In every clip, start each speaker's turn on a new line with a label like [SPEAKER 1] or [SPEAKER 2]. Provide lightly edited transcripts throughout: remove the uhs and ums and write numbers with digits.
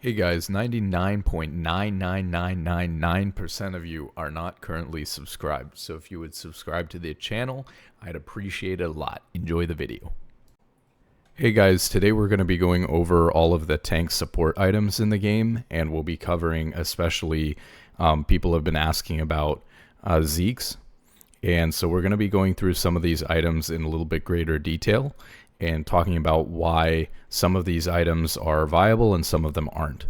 [SPEAKER 1] Hey guys, 99.99999% of you are not currently subscribed. So if you would subscribe to the channel, I'd appreciate it a lot. Enjoy the video. Hey guys, today we're going to be going over all of the tank support items in the game, and we'll be covering especially people have been asking about Zeke's. And so we're going to be going through some of these items in a little bit greater detail and talking about why some of these items are viable and some of them aren't.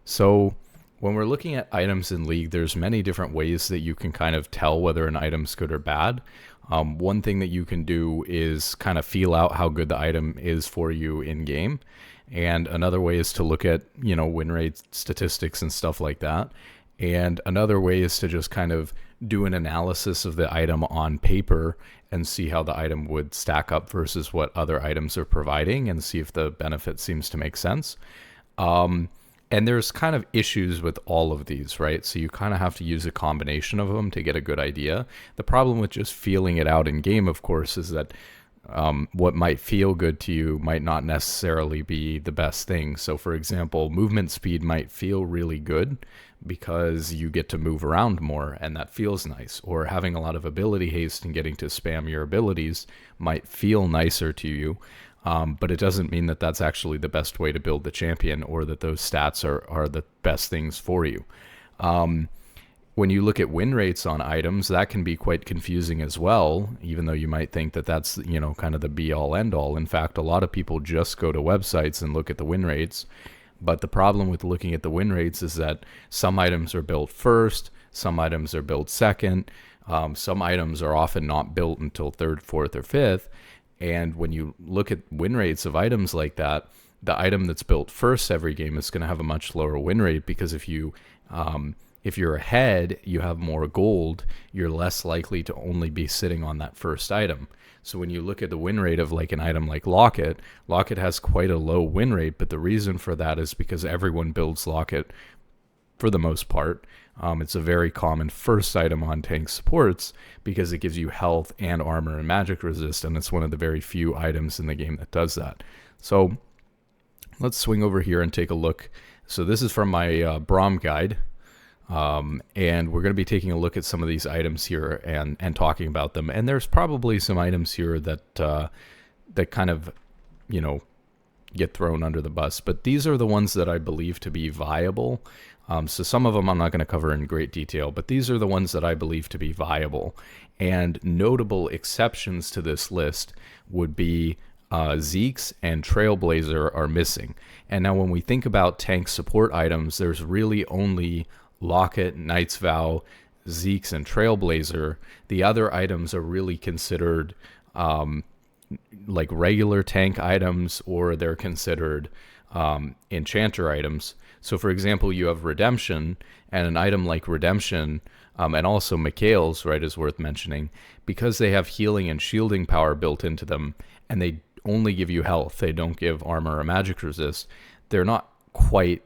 [SPEAKER 1] So when we're looking at items in League, there's many different ways that you can kind of tell whether an item's good or bad. One thing that you can do is kind of feel out how good the item is for you in game. And another way is to look at, win rate statistics and stuff like that. And another way is to just kind of do an analysis of the item on paper and see how the item would stack up versus what other items are providing and see if the benefit seems to make sense. And there's kind of issues with all of these, right? So you kind of have to use a combination of them to get a good idea. The problem with just feeling it out in game, of course, is that what might feel good to you might not necessarily be the best thing. So for example, movement speed might feel really good because you get to move around more and that feels nice, or having a lot of ability haste and getting to spam your abilities might feel nicer to you, but it doesn't mean that that's actually the best way to build the champion or that those stats are the best things for you. When you look at win rates on items, that can be quite confusing as well, even though you might think that that's, kind of the be-all, end-all. In fact, a lot of people just go to websites and look at the win rates. But the problem with looking at the win rates is that some items are built first, some items are built second, some items are often not built until third, fourth, or fifth. And when you look at win rates of items like that, the item that's built first every game is going to have a much lower win rate, because if you're ahead, you have more gold, you're less likely to only be sitting on that first item. So when you look at the win rate of like an item like Locket, Locket has quite a low win rate, but the reason for that is because everyone builds Locket for the most part. It's a very common first item on tank supports because it gives you health and armor and magic resist, and it's one of the very few items in the game that does that. So let's swing over here and take a look. So this is from my Braum guide. And we're going to be taking a look at some of these items here and talking about them. And there's probably some items here that that kind of, get thrown under the bus. But these are the ones that I believe to be viable. So some of them I'm not going to cover in great detail, but these are the ones that I believe to be viable. And notable exceptions to this list would be Zeke's and Trailblazer are missing. And now when we think about tank support items, there's really only Locket, Knight's Vow, Zeke's, and Trailblazer. The other items are really considered like regular tank items, or they're considered enchanter items. So for example, you have Redemption, and an item like Redemption, and also Mikaels, right, is worth mentioning, because they have healing and shielding power built into them, and they only give you health, they don't give armor or magic resist, they're not quite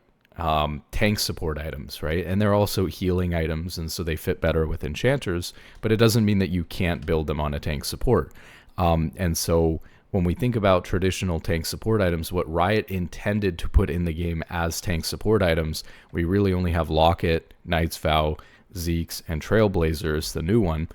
[SPEAKER 1] tank support items, right? And they're also healing items, and so they fit better with enchanters, but it doesn't mean that you can't build them on a tank support. And so when we think about traditional tank support items, what Riot intended to put in the game as tank support items, we really only have Locket, Knight's Vow, Zeke's, and Trailblazer, the new one.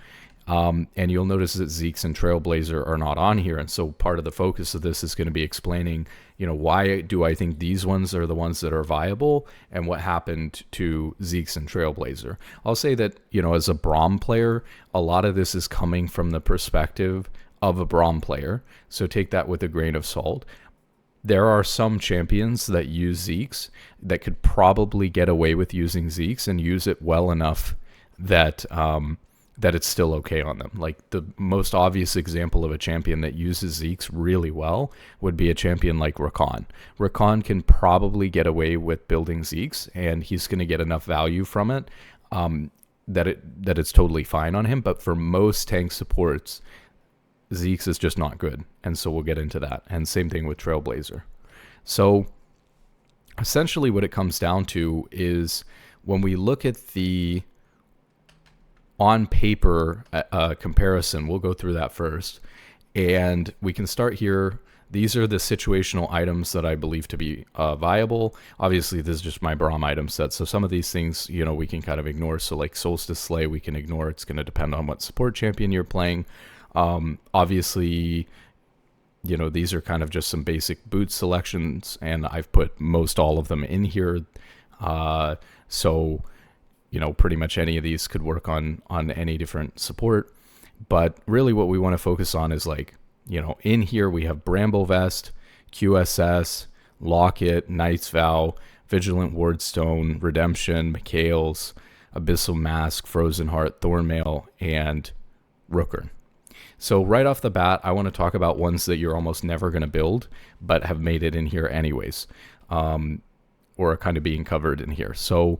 [SPEAKER 1] And you'll notice that Zeke's and Trailblazer are not on here. And so part of the focus of this is going to be explaining, why do I think these ones are the ones that are viable and what happened to Zeke's and Trailblazer. I'll say that, as a Braum player, a lot of this is coming from the perspective of a Braum player. So take that with a grain of salt. There are some champions that use Zeke's that could probably get away with using Zeke's and use it well enough that that it's still okay on them. Like the most obvious example of a champion that uses Zeke's really well would be a champion like Rookern. Rookern can probably get away with building Zeke's, and he's going to get enough value from it that it's totally fine on him. But for most tank supports, Zeke's is just not good, and so we'll get into that. And same thing with Trailblazer. So essentially what it comes down to is when we look at the on paper comparison, we'll go through that first, and we can start here these are the situational items that I believe to be viable. Obviously, this is just my Braum item set, so some of these things, you know, we can kind of ignore. So like Solstice Slay, we can ignore. It's going to depend on what support champion you're playing. Obviously, you know, these are kind of just some basic boot selections, and I've put most all of them in here. So, you know, pretty much any of these could work on any different support. But really what we want to focus on is, like, you know, in here we have Bramble Vest, QSS, Locket, Knight's Vow, Vigilant, Wardstone, Redemption, Mikaels, Abyssal Mask, Frozen Heart, Thornmail, and Rookern. So right off the bat, I want to talk about ones that you're almost never going to build, but have made it in here anyways, or are kind of being covered in here. So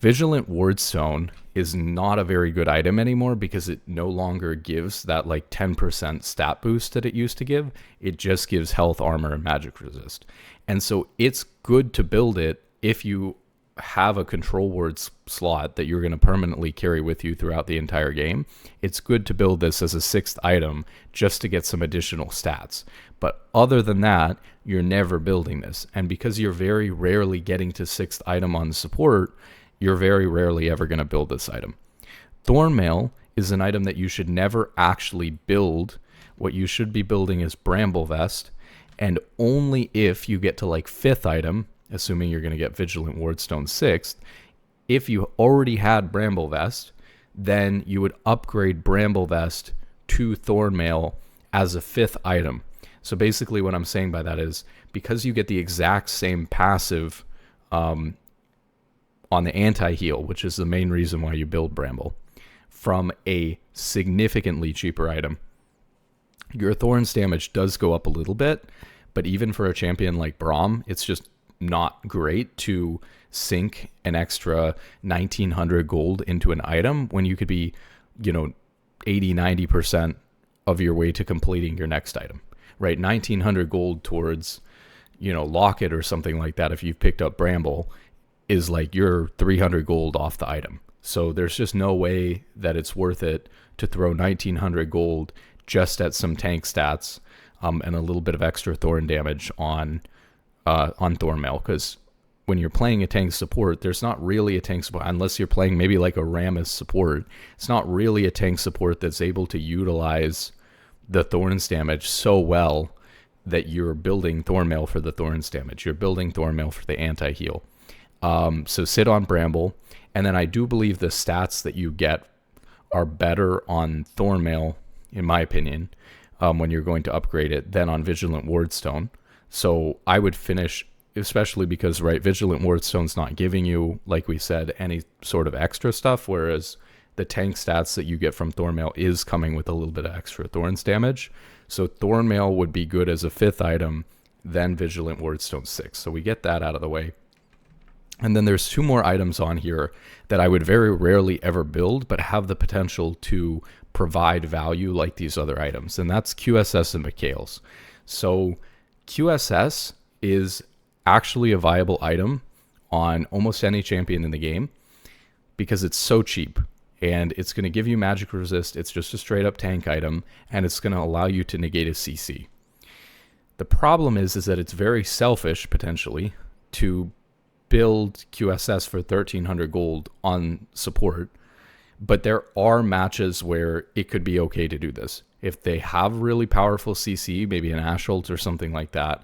[SPEAKER 1] Vigilant Wardstone is not a very good item anymore because it no longer gives that like 10% stat boost that it used to give. It just gives health, armor, and magic resist. And so it's good to build it if you have a control words slot that you're going to permanently carry with you throughout the entire game. It's good to build this as a 6th item just to get some additional stats. But other than that, you're never building this. And because you're very rarely getting to 6th item on support, you're very rarely ever going to build this item. Thornmail is an item that you should never actually build. What you should be building is Bramble Vest, and only if you get to like 5th item, assuming you're going to get Vigilant Wardstone 6th, if you already had Bramble Vest, then you would upgrade Bramble Vest to Thornmail as a 5th item. So basically what I'm saying by that is, because you get the exact same passive on the anti-heal, which is the main reason why you build Bramble, from a significantly cheaper item, your Thorns damage does go up a little bit, but even for a champion like Braum, it's just not great to sink an extra 1900 gold into an item when you could be, you know, 80-90% of your way to completing your next item, right? 1900 gold towards, you know, Locket or something like that, if you've picked up Bramble, is like your 300 gold off the item. So there's just no way that it's worth it to throw 1900 gold just at some tank stats and a little bit of extra thorn damage on Thornmail, because when you're playing a tank support, there's not really a tank support, unless you're playing maybe like a Rammus support. It's not really a tank support that's able to utilize the Thorns damage so well that you're building Thornmail for the Thorns damage. You're building Thornmail for the anti-heal. So sit on Bramble, and then I do believe the stats that you get are better on Thornmail, in my opinion, when you're going to upgrade it, than on Vigilant Wardstone. So I would finish, especially because, right, Vigilant Wardstone's not giving you, like we said, any sort of extra stuff, whereas the tank stats that you get from Thornmail is coming with a little bit of extra Thorns damage. So Thornmail would be good as a 5th item, then Vigilant Wardstone 6. So we get that out of the way. And then there's 2 more items on here that I would very rarely ever build, but have the potential to provide value like these other items. And that's QSS and Mikaels. So QSS is actually a viable item on almost any champion in the game because it's so cheap. And it's going to give you magic resist. It's just a straight up tank item, and it's going to allow you to negate a CC. The problem is that it's very selfish, potentially, to build QSS for 1300 gold on support, but there are matches where it could be okay to do this. If they have really powerful CC, maybe an Assault or something like that,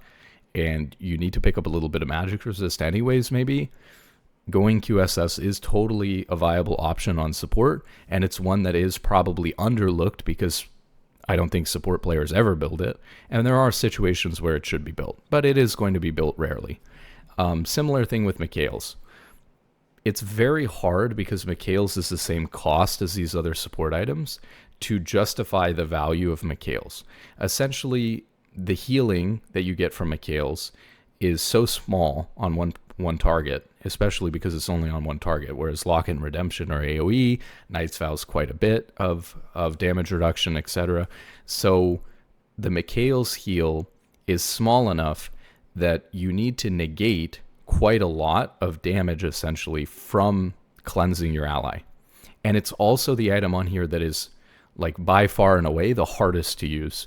[SPEAKER 1] and you need to pick up a little bit of magic resist anyways, maybe, going QSS is totally a viable option on support, and it's one that is probably underlooked because I don't think support players ever build it, and there are situations where it should be built, but it is going to be built rarely. Similar thing with Mikaels. It's very hard because Mikaels is the same cost as these other support items to justify the value of Mikaels. Essentially, the healing that you get from Mikaels is so small on one target, especially because it's only on one target, whereas Lock and Redemption are AoE, Knight's Vow is quite a bit of damage reduction, etc. So the Mikaels heal is small enough that you need to negate quite a lot of damage, essentially, from cleansing your ally. And it's also the item on here that is, like, by far and away the hardest to use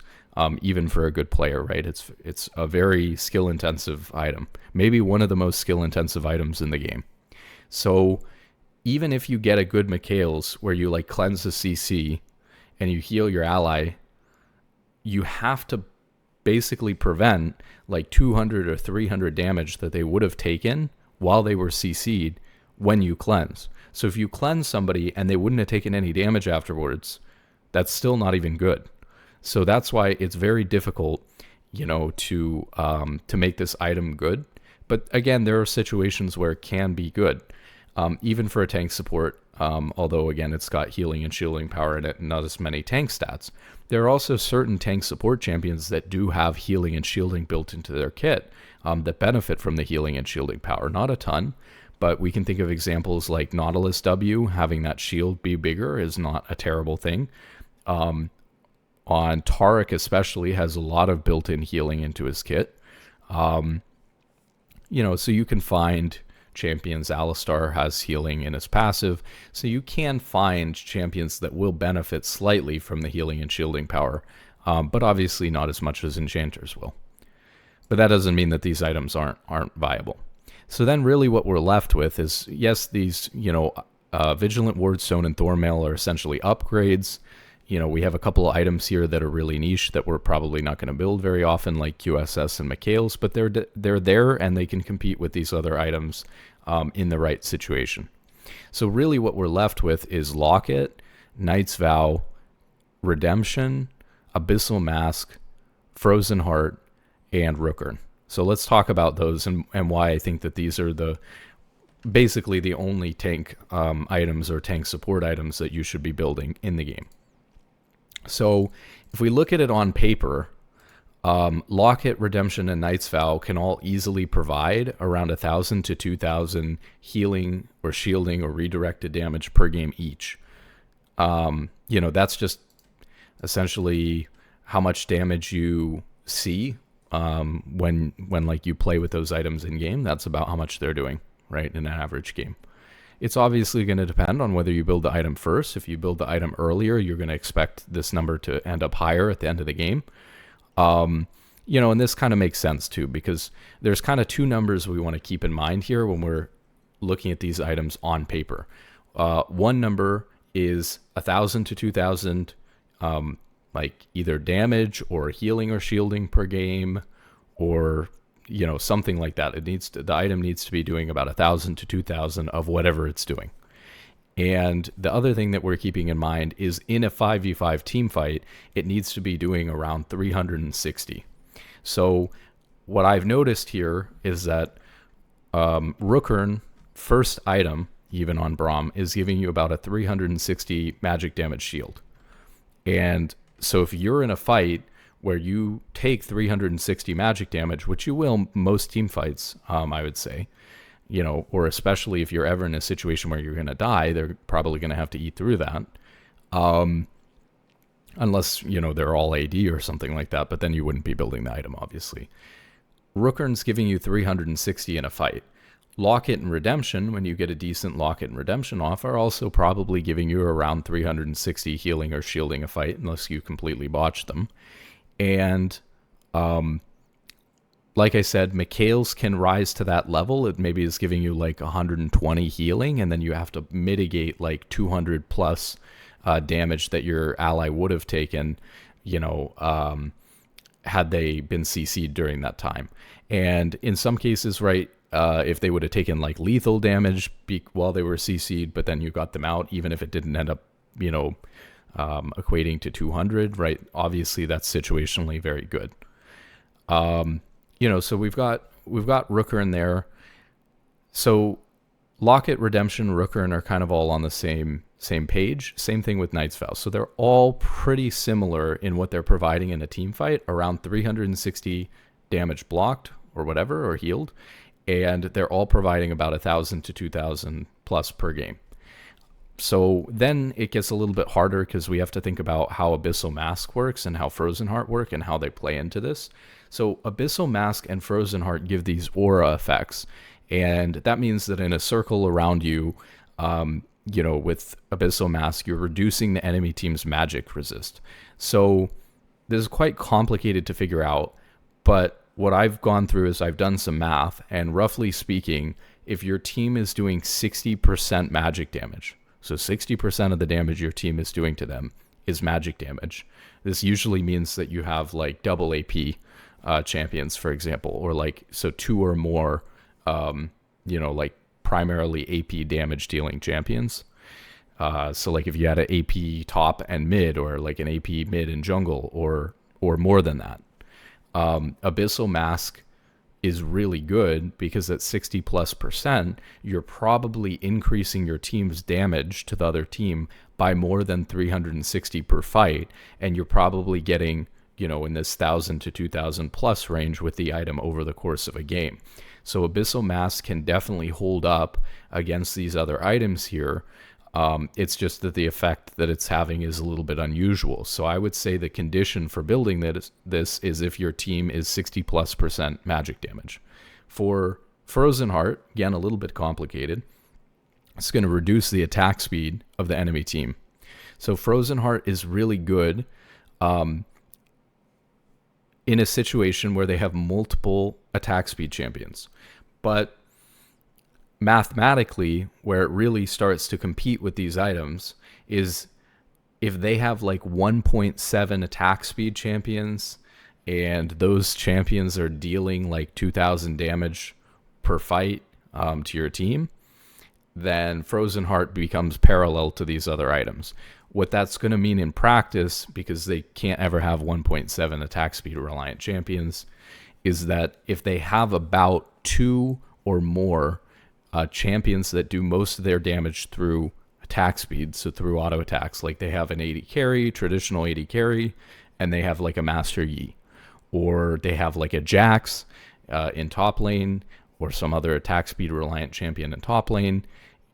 [SPEAKER 1] even for a good player, right? It's a very skill-intensive item. Maybe one of the most skill-intensive items in the game. So even if you get a good Mikaels where you like cleanse the CC and you heal your ally, you have to basically prevent like 200 or 300 damage that they would have taken while they were CC'd when you cleanse. So if you cleanse somebody and they wouldn't have taken any damage afterwards, that's still not even good. So that's why it's very difficult, to make this item good. But again, there are situations where it can be good, even for a tank support. Although again, it's got healing and shielding power in it, and not as many tank stats. There are also certain tank support champions that do have healing and shielding built into their kit, that benefit from the healing and shielding power. Not a ton, but we can think of examples like Nautilus W. Having that shield be bigger is not a terrible thing. On Taric especially has a lot of built-in healing into his kit. So you can find champions. Alistar has healing in his passive, so you can find champions that will benefit slightly from the healing and shielding power, but obviously not as much as enchanters will. But that doesn't mean that these items aren't viable. So then really what we're left with is, yes, these, Vigilant, Wardstone, and Thornmail are essentially upgrades. We have a couple of items here that are really niche that we're probably not going to build very often, like QSS and Mikaels, but they're there and they can compete with these other items in the right situation. So really what we're left with is Locket, Knight's Vow, Redemption, Abyssal Mask, Frozen Heart, and Rookern. So let's talk about those and why I think that these are basically the only tank items or tank support items that you should be building in the game. So if we look at it on paper, Locket, Redemption, and Knight's Vow can all easily provide around 1,000 to 2,000 healing or shielding or redirected damage per game each. That's just essentially how much damage you see when like you play with those items in game. That's about how much they're doing, right, in an average game. It's obviously going to depend on whether you build the item first. If you build the item earlier, you're going to expect this number to end up higher at the end of the game. And this kind of makes sense too, because there's kind of two numbers we want to keep in mind here when we're looking at these items on paper. One number is 1,000 to 2,000, like either damage or healing or shielding per game, or something like that. The item needs to be doing about 1,000 to 2,000 of whatever it's doing. And the other thing that we're keeping in mind is in a 5v5 team fight, it needs to be doing around 360. So what I've noticed here is that Rookern, first item, even on Braum, is giving you about a 360 magic damage shield. And so if you're in a fight where you take 360 magic damage, which you will most team fights, I would say, or especially if you're ever in a situation where you're going to die, they're probably going to have to eat through that. Unless, they're all AD or something like that, but then you wouldn't be building the item, obviously. Rookern's giving you 360 in a fight. Locket and Redemption, when you get a decent Locket and Redemption off, are also probably giving you around 360 healing or shielding a fight, unless you completely botch them. And like I said, Mikaels can rise to that level. It maybe is giving you like 120 healing, and then you have to mitigate like 200 plus damage that your ally would have taken, had they been CC'd during that time. And in some cases, right, if they would have taken like lethal damage while they were CC'd, but then you got them out, even if it didn't end up, equating to 200, right? Obviously, that's situationally very good. So we've got Rookern there. So Locket, Redemption, Rookern are kind of all on the same page. Same thing with Knight's Vow. So they're all pretty similar in what they're providing in a team fight, around 360 damage blocked or whatever, or healed. And they're all providing about 1,000 to 2,000 plus per game. So then it gets a little bit harder because we have to think about how Abyssal Mask works and how Frozen Heart work and how they play into this. So Abyssal Mask and Frozen Heart give these aura effects. And that means that in a circle around you, with Abyssal Mask, you're reducing the enemy team's magic resist. So this is quite complicated to figure out, but what I've gone through is I've done some math, and roughly speaking, if your team is doing 60% magic damage, so 60% of the damage your team is doing to them is magic damage. This usually means that you have like double AP champions, for example, or like, so 2 or more, like primarily AP damage dealing champions. So like if you had an AP top and mid, or like an AP mid and jungle, or more than that, Abyssal Mask is really good because at 60+%, you're probably increasing your team's damage to the other team by more than 360 per fight, and you're probably getting, in this 1,000 to 2,000 plus range with the item over the course of a game. So Abyssal Mask can definitely hold up against these other items here. It's just that the effect that it's having is a little bit unusual. So I would say the condition for building this is if your team is 60+% magic damage. For Frozen Heart, again, a little bit complicated. It's going to reduce the attack speed of the enemy team. So Frozen Heart is really good in a situation where they have multiple attack speed champions. But mathematically, where it really starts to compete with these items is if they have like 1.7 attack speed champions, and those champions are dealing like 2,000 damage per fight to your team, then Frozen Heart becomes parallel to these other items. What that's going to mean in practice, because they can't ever have 1.7 attack speed reliant champions, is that if they have about 2 or more champions that do most of their damage through attack speed, so through auto attacks, like they have an 80 carry, traditional 80 carry, and they have like a Master Yi, or they have like a Jax in top lane, or some other attack speed reliant champion in top lane,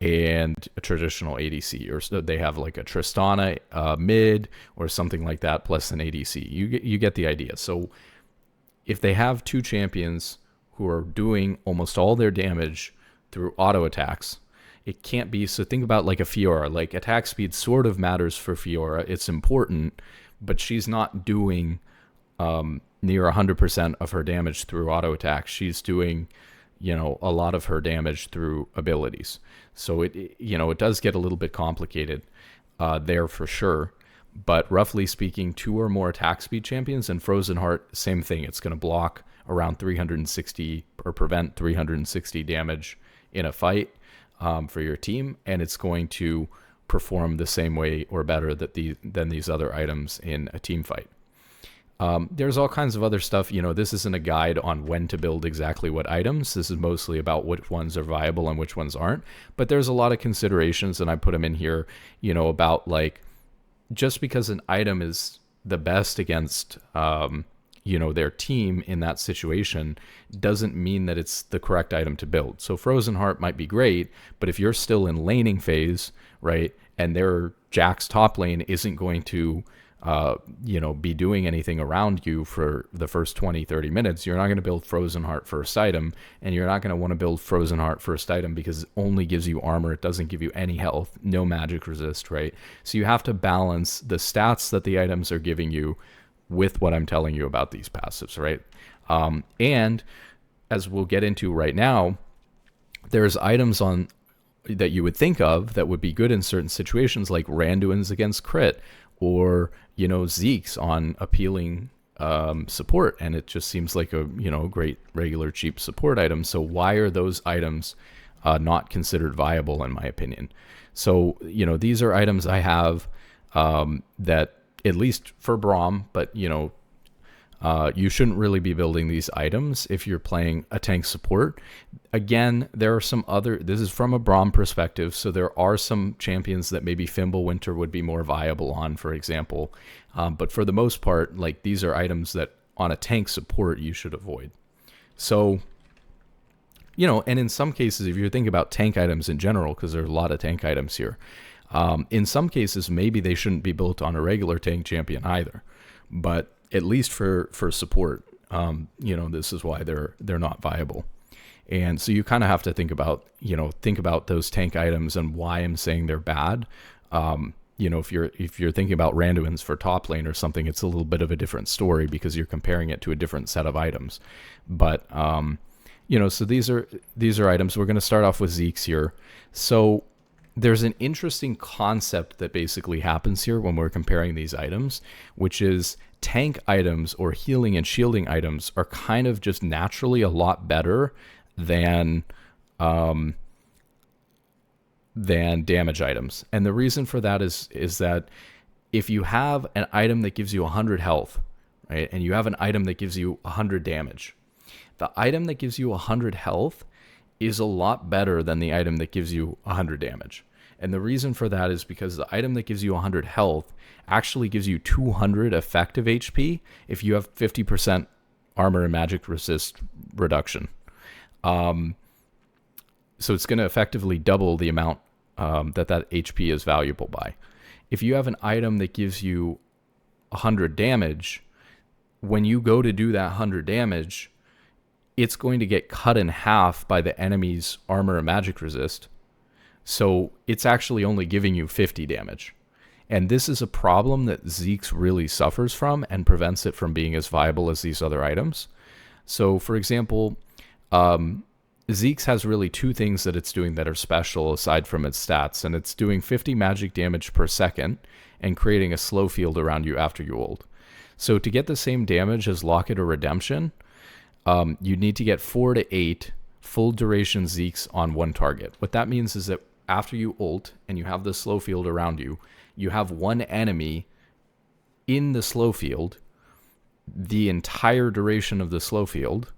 [SPEAKER 1] and a traditional ADC, or so they have like a Tristana mid, or something like that, plus an ADC. You get the idea. So if they have 2 champions who are doing almost all their damage through auto attacks, it can't be. So think about like a Fiora. Like attack speed sort of matters for Fiora. It's important, but she's not doing near 100% of her damage through auto attacks. She's doing, a lot of her damage through abilities. So it does get a little bit complicated there for sure. But roughly speaking, 2 or more attack speed champions, and Frozen Heart, same thing. It's going to block around 360 or prevent 360 damage in a fight for your team, and it's going to perform the same way or better than these other items in a team fight. There's all kinds of other stuff. This isn't a guide on when to build exactly what items. This is mostly about which ones are viable and which ones aren't. But there's a lot of considerations, and I put them in here, about like, just because an item is the best against, their team in that situation doesn't mean that it's the correct item to build. So Frozen Heart might be great, but if you're still in laning phase, right, and their Jax top lane isn't going to be doing anything around you for the first 20-30 minutes, you're not going to build Frozen Heart first item, and you're not going to want to build Frozen Heart first item because it only gives you armor. It doesn't give you any health, no magic resist, right? So you have to balance the stats that the items are giving you with what I'm telling you about these passives, right? And as we'll get into right now, there's items on that you would think of that would be good in certain situations, like Randuin's against crit, or Zeke's on appealing support, and it just seems like a great regular cheap support item. So why are those items not considered viable, in my opinion? So these are items I have that, at least for Braum, but you shouldn't really be building these items if you're playing a tank support. Again, there are some other, this is from a Braum perspective, so there are some champions that maybe Fimblewinter would be more viable on, for example. But for the most part, like, these are items that on a tank support you should avoid. So, and in some cases, if you're thinking about tank items in general, because there's a lot of tank items here, in some cases, maybe they shouldn't be built on a regular tank champion either. But at least for support, this is why they're not viable. And so you kind of have to think about those tank items and why I'm saying they're bad. if you're thinking about Randuins for top lane or something, it's a little bit of a different story because you're comparing it to a different set of items. But so these are items. We're going to start off with Zeke's here. So there's an interesting concept that basically happens here when we're comparing these items, which is tank items or healing and shielding items are kind of just naturally a lot better than damage items. And the reason for that is that if you have an item that gives you 100 health, right, and you have an item that gives you 100 damage, the item that gives you 100 health is a lot better than the item that gives you 100 damage. And the reason for that is because the item that gives you 100 health actually gives you 200 effective HP if you have 50% armor and magic resist reduction. So it's going to effectively double the amount that HP is valuable by. If you have an item that gives you 100 damage, when you go to do that 100 damage, it's going to get cut in half by the enemy's armor and magic resist. So it's actually only giving you 50 damage. And this is a problem that Zeke's really suffers from and prevents it from being as viable as these other items. So, for example, Zeke's has really two things that it's doing that are special aside from its stats. And it's doing 50 magic damage per second and creating a slow field around you after you ult. So to get the same damage as Locket or Redemption, you need to get 4 to 8 full duration Zeke's on one target. What that means is that after you ult and you have the slow field around you, you have one enemy in the slow field the entire duration of the slow field,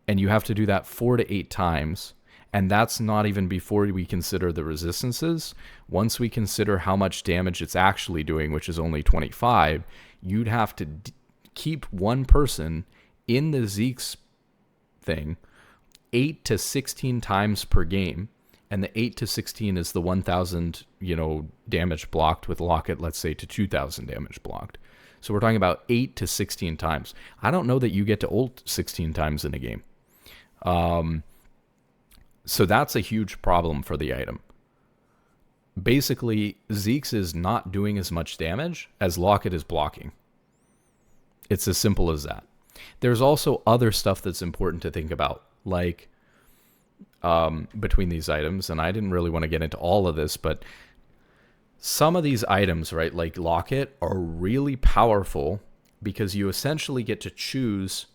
[SPEAKER 1] and you have to do that 4 to 8 times. And that's not even before we consider the resistances. Once we consider how much damage it's actually doing, which is only 25, you'd have to keep one person in the Zeke's thing 8 to 16 times per game. And the 8 to 16 is the 1,000, damage blocked with Locket, let's say, to 2,000 damage blocked. So we're talking about 8 to 16 times. I don't know that you get to ult 16 times in a game. So that's a huge problem for the item. Basically, Zeke's is not doing as much damage as Locket is blocking. It's as simple as that. There's also other stuff that's important to think about, like between these items, and I didn't really want to get into all of this, but some of these items, right, like Locket, are really powerful because you essentially get to choose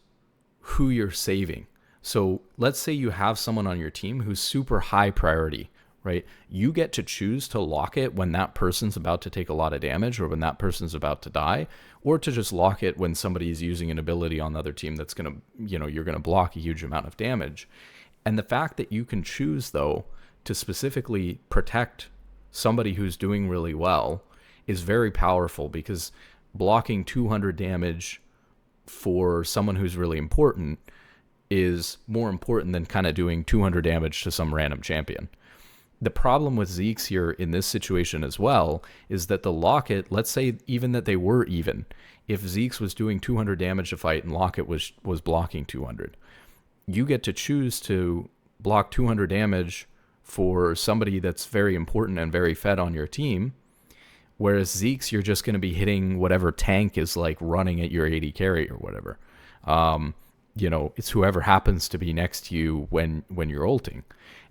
[SPEAKER 1] who you're saving. So let's say you have someone on your team who's super high priority, right? You get to choose to lock it when that person's about to take a lot of damage or when that person's about to die, or to just lock it when somebody is using an ability on the other team that's going to, you're going to block a huge amount of damage. And the fact that you can choose, though, to specifically protect somebody who's doing really well is very powerful, because blocking 200 damage for someone who's really important is more important than kind of doing 200 damage to some random champion. The problem with Zeke's here in this situation as well is that the Locket, let's say even that they were even, if Zeke's was doing 200 damage a fight and Locket was blocking 200, you get to choose to block 200 damage for somebody that's very important and very fed on your team, whereas Zeke's, you're just going to be hitting whatever tank is like running at your AD carry or whatever. It's whoever happens to be next to you when you're ulting.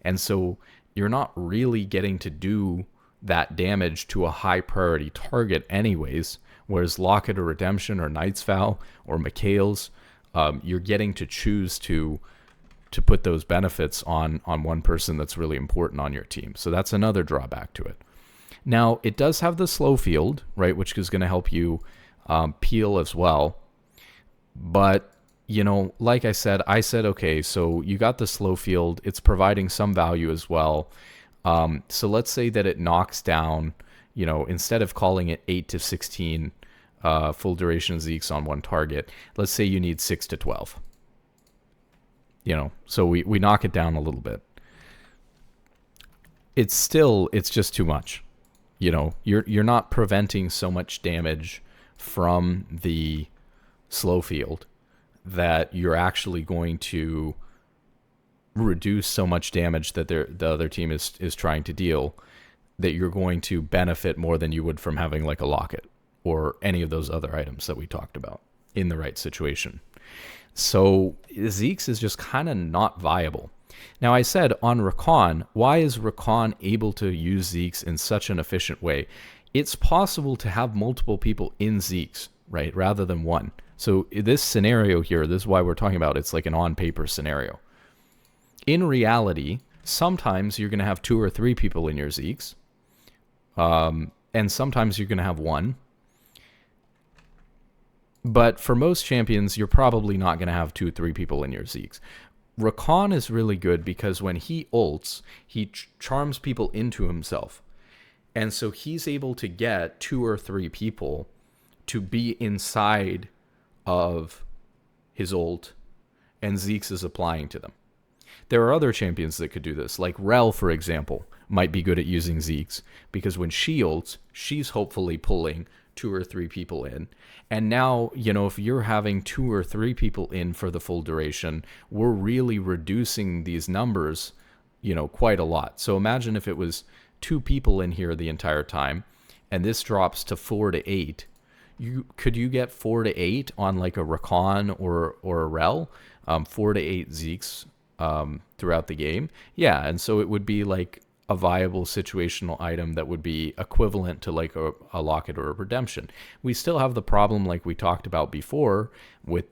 [SPEAKER 1] And so you're not really getting to do that damage to a high priority target anyways, whereas Locket or Redemption or Knight's Vow or Mikaels, you're getting to choose to put those benefits on one person that's really important on your team. So that's another drawback to it. Now, it does have the slow field, right, which is going to help you peel as well. But, like I said, okay, so you got the slow field. It's providing some value as well. So let's say that it knocks down, instead of calling it 8 to 16 full duration Zeke's on one target, let's say you need 6 to 12. So we knock it down a little bit. It's just too much. You're not preventing so much damage from the slow field that you're actually going to reduce so much damage that the other team is trying to deal. that you're going to benefit more than you would from having like a Locket or any of those other items that we talked about in the right situation. So Zeke's is just kind of not viable. Now I said on Rookern, why is Rookern able to use Zeke's in such an efficient way? It's possible to have multiple people in Zeke's, right, rather than one. So this scenario here, this is why we're talking about it's like an on-paper scenario. In reality, sometimes you're going to have 2 or 3 people in your Zeke's, and sometimes you're going to have 1. But for most champions, you're probably not going to have 2 or 3 people in your Zeke's. Rookern is really good because when he ults, he charms people into himself. And so he's able to get 2 or 3 people to be inside of his ult, and Zeke's is applying to them. There are other champions that could do this, like Rel, for example, might be good at using Zeke's, because when she ults, she's hopefully pulling 2 or 3 people in. And now, you know, if you're having 2 or 3 people in for the full duration, we're really reducing these numbers, you know, quite a lot. So imagine if it was 2 people in here the entire time, and this drops to 4 to 8. Could you get 4 to 8 on like a Rookern or a Rel? 4 to 8 Zeke's throughout the game? Yeah, and so it would be like a viable situational item that would be equivalent to like a Locket or a Redemption. We still have the problem like we talked about before with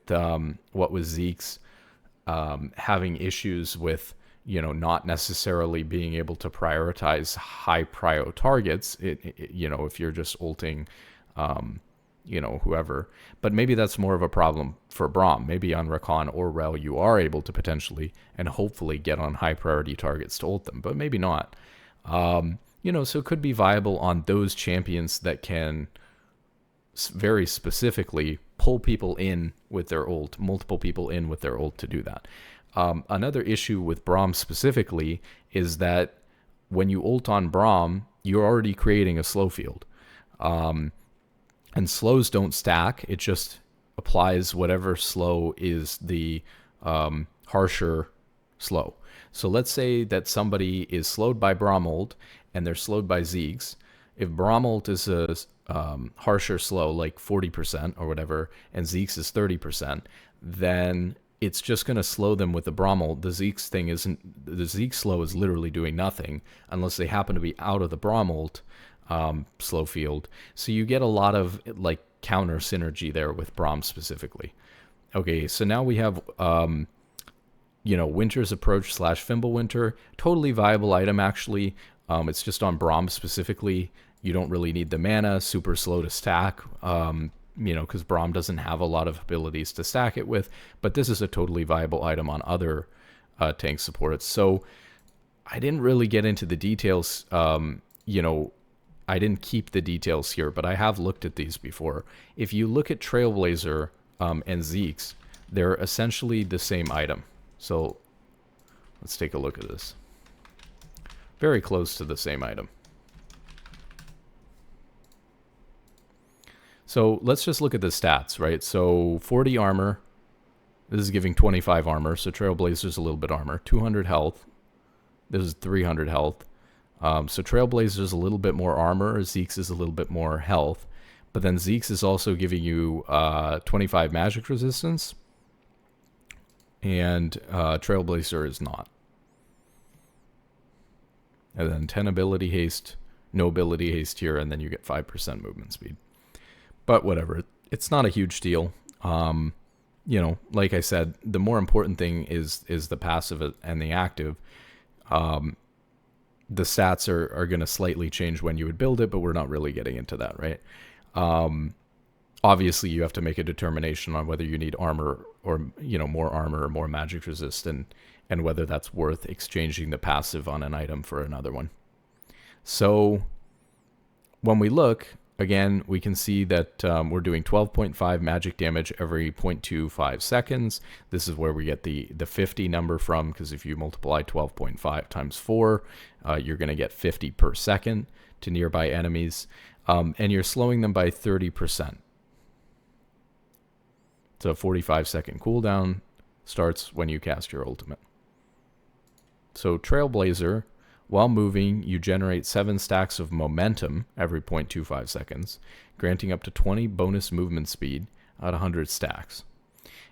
[SPEAKER 1] what was Zeke's having issues with, you know, not necessarily being able to prioritize high prio targets, you know, if you're just ulting, you know, whoever. But maybe that's more of a problem for Braum. Maybe on Rookern or Rel, you are able to potentially and hopefully get on high priority targets to ult them, but maybe not. You know, so it could be viable on those champions that can very specifically pull people in with their ult, multiple people in with their ult to do that. Another issue with Braum specifically is that when you ult on Braum, you're already creating a slow field. And slows don't stack. It just applies whatever slow is the harsher slow. So let's say that somebody is slowed by Braum ult and they're slowed by Zeke's. If Braum ult is a harsher slow, like 40% or whatever, and Zeke's is 30%, then it's just going to slow them with the Braum ult. The Zeke's thing isn't, the Zeke slow is literally doing nothing unless they happen to be out of the Braum ult slow field. So you get a lot of like counter synergy there with Braum specifically. Okay, so now we have you know, Winter's Approach / Fimblewinter. Totally viable item actually. It's just on Braum specifically. You don't really need the mana, super slow to stack, you know, because Braum doesn't have a lot of abilities to stack it with, but this is a totally viable item on other tank supports. So I didn't really get into the details, you know, I didn't keep the details here, but I have looked at these before. If you look at Trailblazer and Zeke's, they're essentially the same item. So let's take a look at this. Very close to the same item. So let's just look at the stats, right? So 40 armor. This is giving 25 armor. So Trailblazer's a little bit armor. 200 health. This is 300 health. So Trailblazer's a little bit more armor. Zeke's is a little bit more health. But then Zeke's is also giving you 25 magic resistance. And Trailblazer is not. And then 10 ability haste, no ability haste here, and then you get 5% movement speed. But whatever, it's not a huge deal. You know, like I said, the more important thing is the passive and the active. The stats are going to slightly change when you would build it, but we're not really getting into that, right? Obviously, you have to make a determination on whether you need armor or, you know, more armor or more magic resist, and whether that's worth exchanging the passive on an item for another one. So when we look, again, we can see that we're doing 12.5 magic damage every 0.25 seconds. This is where we get the 50 number from, because if you multiply 12.5 times 4, you're going to get 50 per second to nearby enemies, and you're slowing them by 30%. So 45-second cooldown starts when you cast your ultimate. So Trailblazer While moving, you generate 7 stacks of momentum every 0.25 seconds, granting up to 20 bonus movement speed at 100 stacks.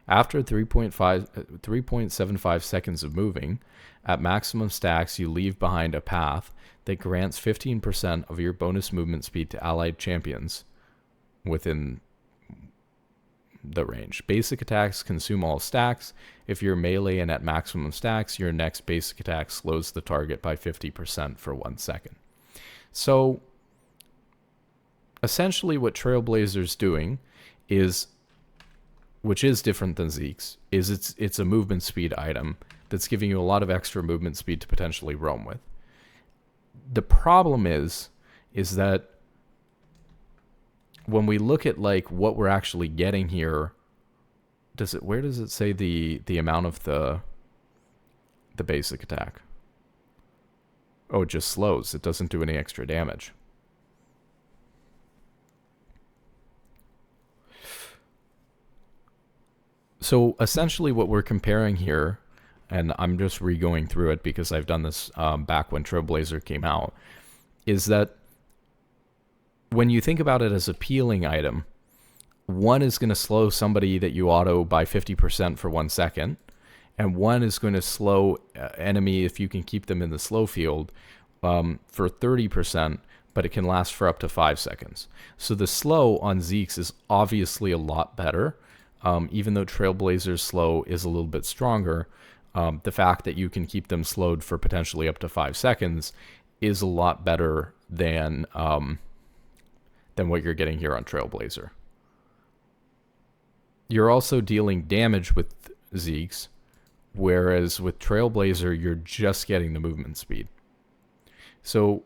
[SPEAKER 1] After 3.75 seconds of moving, at maximum stacks, you leave behind a path that grants 15% of your bonus movement speed to allied champions within the range. Basic attacks consume all stacks. If you're melee and at maximum stacks, your next basic attack slows the target by 50% for 1 second. So essentially what Trailblazer's doing is, which is different than Zeke's, is it's a movement speed item that's giving you a lot of extra movement speed to potentially roam with. The problem is that when we look at like what we're actually getting here, where does it say the amount of the basic attack? Oh, it just slows. It doesn't do any extra damage. So essentially what we're comparing here, and I'm just re-going through it because I've done this back when Trailblazer came out, is that when you think about it as a peeling item, one is going to slow somebody that you auto by 50% for 1 second, and one is going to slow enemy if you can keep them in the slow field for 30%, but it can last for up to 5 seconds. So the slow on Zeke's is obviously a lot better. Even though Trailblazer's slow is a little bit stronger, the fact that you can keep them slowed for potentially up to 5 seconds is a lot better than what you're getting here on Trailblazer. You're also dealing damage with Zeke's, whereas with Trailblazer, you're just getting the movement speed. So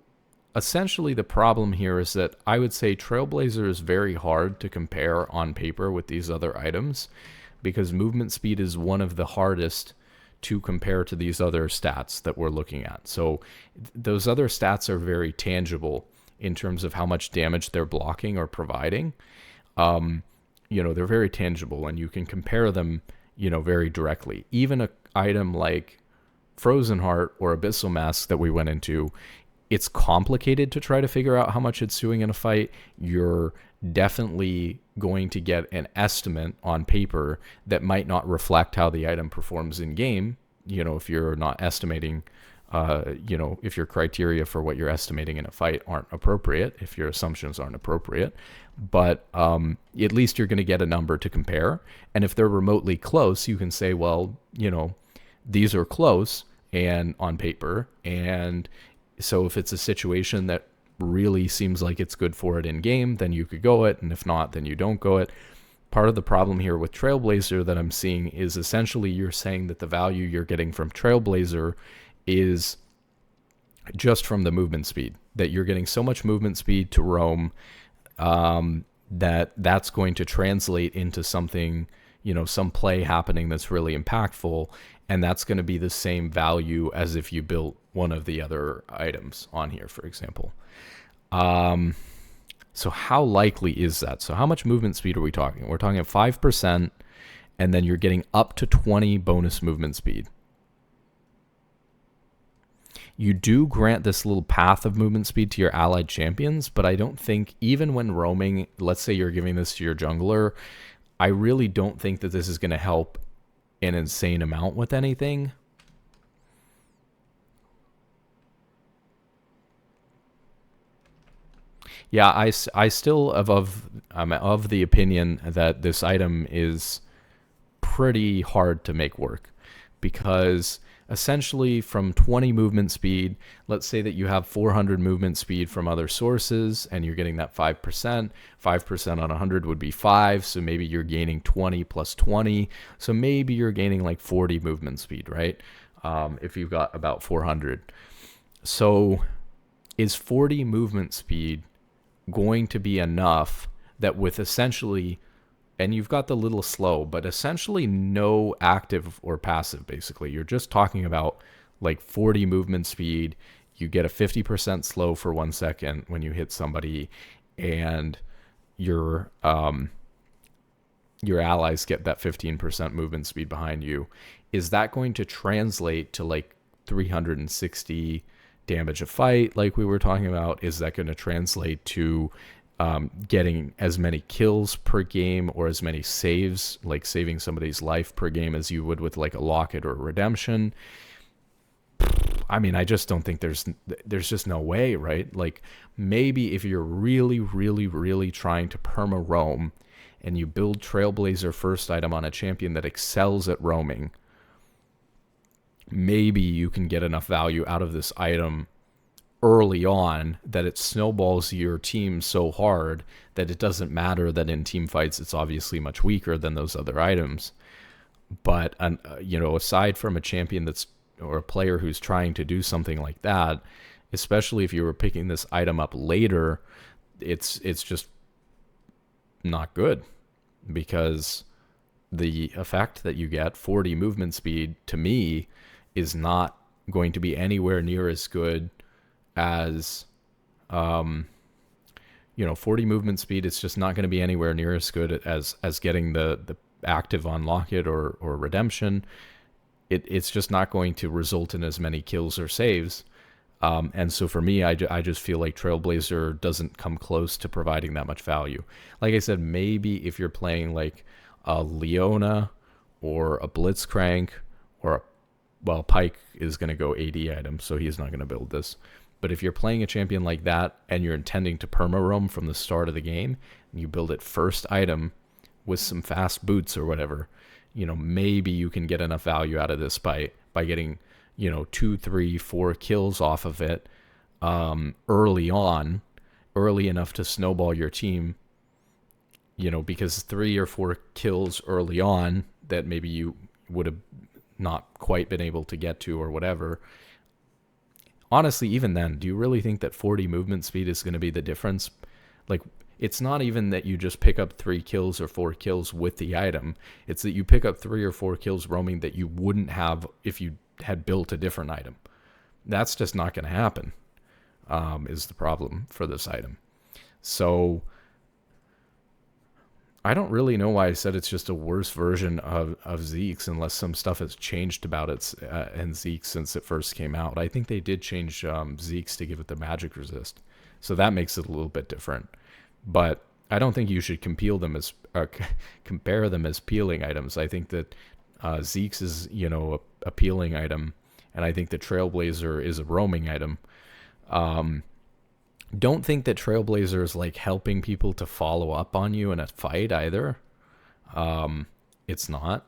[SPEAKER 1] essentially the problem here is that I would say Trailblazer is very hard to compare on paper with these other items because movement speed is one of the hardest to compare to these other stats that we're looking at. So those other stats are very tangible in terms of how much damage they're blocking or providing. They're very tangible and you can compare them, very directly. Even an item like Frozen Heart or Abyssal Mask that we went into, it's complicated to try to figure out how much it's doing in a fight. You're definitely going to get an estimate on paper that might not reflect how the item performs in game, if you're not estimating, if your criteria for what you're estimating in a fight aren't appropriate, if your assumptions aren't appropriate. But at least you're going to get a number to compare. And if they're remotely close, you can say, well, these are close and on paper. And so if it's a situation that really seems like it's good for it in game, then you could go it. And if not, then you don't go it. Part of the problem here with Trailblazer that I'm seeing is essentially you're saying that the value you're getting from Trailblazer is just from the movement speed, that you're getting so much movement speed to roam that's going to translate into something, some play happening that's really impactful. And that's going to be the same value as if you built one of the other items on here, for example. So how likely is that? So how much movement speed are we talking? We're talking 5%, and then you're getting up to 20 bonus movement speed. You do grant this little path of movement speed to your allied champions, but I don't think, even when roaming, let's say you're giving this to your jungler, I really don't think that this is going to help an insane amount with anything. Yeah, I still I'm of the opinion that this item is pretty hard to make work, because essentially from 20 movement speed, let's say that you have 400 movement speed from other sources and you're getting that 5%. 5% on 100 would be 5, so maybe you're gaining 20 plus 20. So maybe you're gaining like 40 movement speed, right? If you've got about 400. So is 40 movement speed going to be enough that with essentially, and you've got the little slow, but essentially no active or passive, basically. You're just talking about like 40 movement speed. You get a 50% slow for 1 second when you hit somebody, and your allies get that 15% movement speed behind you. Is that going to translate to like 360 damage a fight like we were talking about? Is that going to translate to getting as many kills per game or as many saves, like saving somebody's life per game as you would with like a Locket or a Redemption? I mean, I just don't think there's just no way, right? Like, maybe if you're really, really, really trying to perma roam and you build Trailblazer first item on a champion that excels at roaming, maybe you can get enough value out of this item early on that it snowballs your team so hard that it doesn't matter that in team fights it's obviously much weaker than those other items. But aside from a champion or a player who's trying to do something like that, especially if you were picking this item up later, it's just not good, because the effect that you get, 40 movement speed, to me is not going to be anywhere near as good as 40 movement speed. It's just not going to be anywhere near as good as getting the active on Locket or Redemption. It's just not going to result in as many kills or saves. And so for me, I just feel like Trailblazer doesn't come close to providing that much value. Like I said, maybe if you're playing like a Leona or a Blitzcrank well, Pike is going to go AD item, so he's not going to build this. But if you're playing a champion like that and you're intending to perma roam from the start of the game, and you build it first item with some fast boots or whatever, maybe you can get enough value out of this by getting 2, 3, 4 kills off of it early enough to snowball your team, because 3 or 4 kills early on that maybe you would have not quite been able to get to or whatever. Honestly, even then, do you really think that 40 movement speed is going to be the difference? Like, it's not even that you just pick up 3 kills or 4 kills with the item. It's that you pick up 3 or 4 kills roaming that you wouldn't have if you had built a different item. That's just not going to happen, is the problem for this item. So I don't really know why I said it's just a worse version of Zeke's, unless some stuff has changed about it and Zeke since it first came out. I think they did change Zeke's to give it the magic resist, so that makes it a little bit different. But I don't think you should compare them as peeling items. I think that Zeke's is a peeling item, and I think the Trailblazer is a roaming item. Don't think that Trailblazer is like helping people to follow up on you in a fight either. It's not.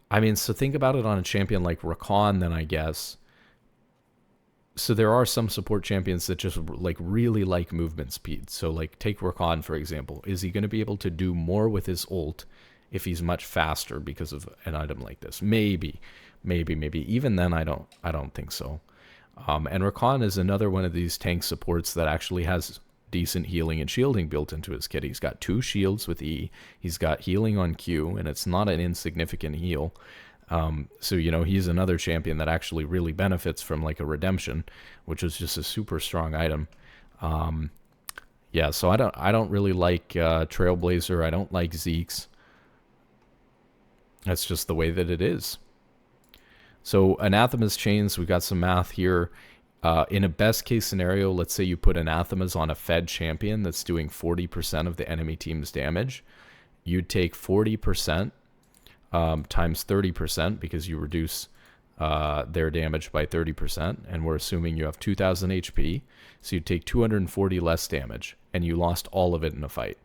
[SPEAKER 1] I mean, so think about it on a champion like Rookern then, I guess. So there are some support champions that just like really like movement speed. So like take Rookern, for example. Is he going to be able to do more with his ult if he's much faster because of an item like this? Maybe. Even then, I don't think so. And Rookern is another one of these tank supports that actually has decent healing and shielding built into his kit. He's got 2 shields with E. He's got healing on Q, and it's not an insignificant heal. So he's another champion that actually really benefits from like a Redemption, which is just a super strong item. So I don't really like Trailblazer. I don't like Zeke's. That's just the way that it is. So Anathema's chains, we've got some math here. In a best case scenario, let's say you put Anathemas on a fed champion that's doing 40% of the enemy team's damage. You'd take 40% times 30% because you reduce their damage by 30%. And we're assuming you have 2,000 HP. So you'd take 240 less damage, and you lost all of it in a fight.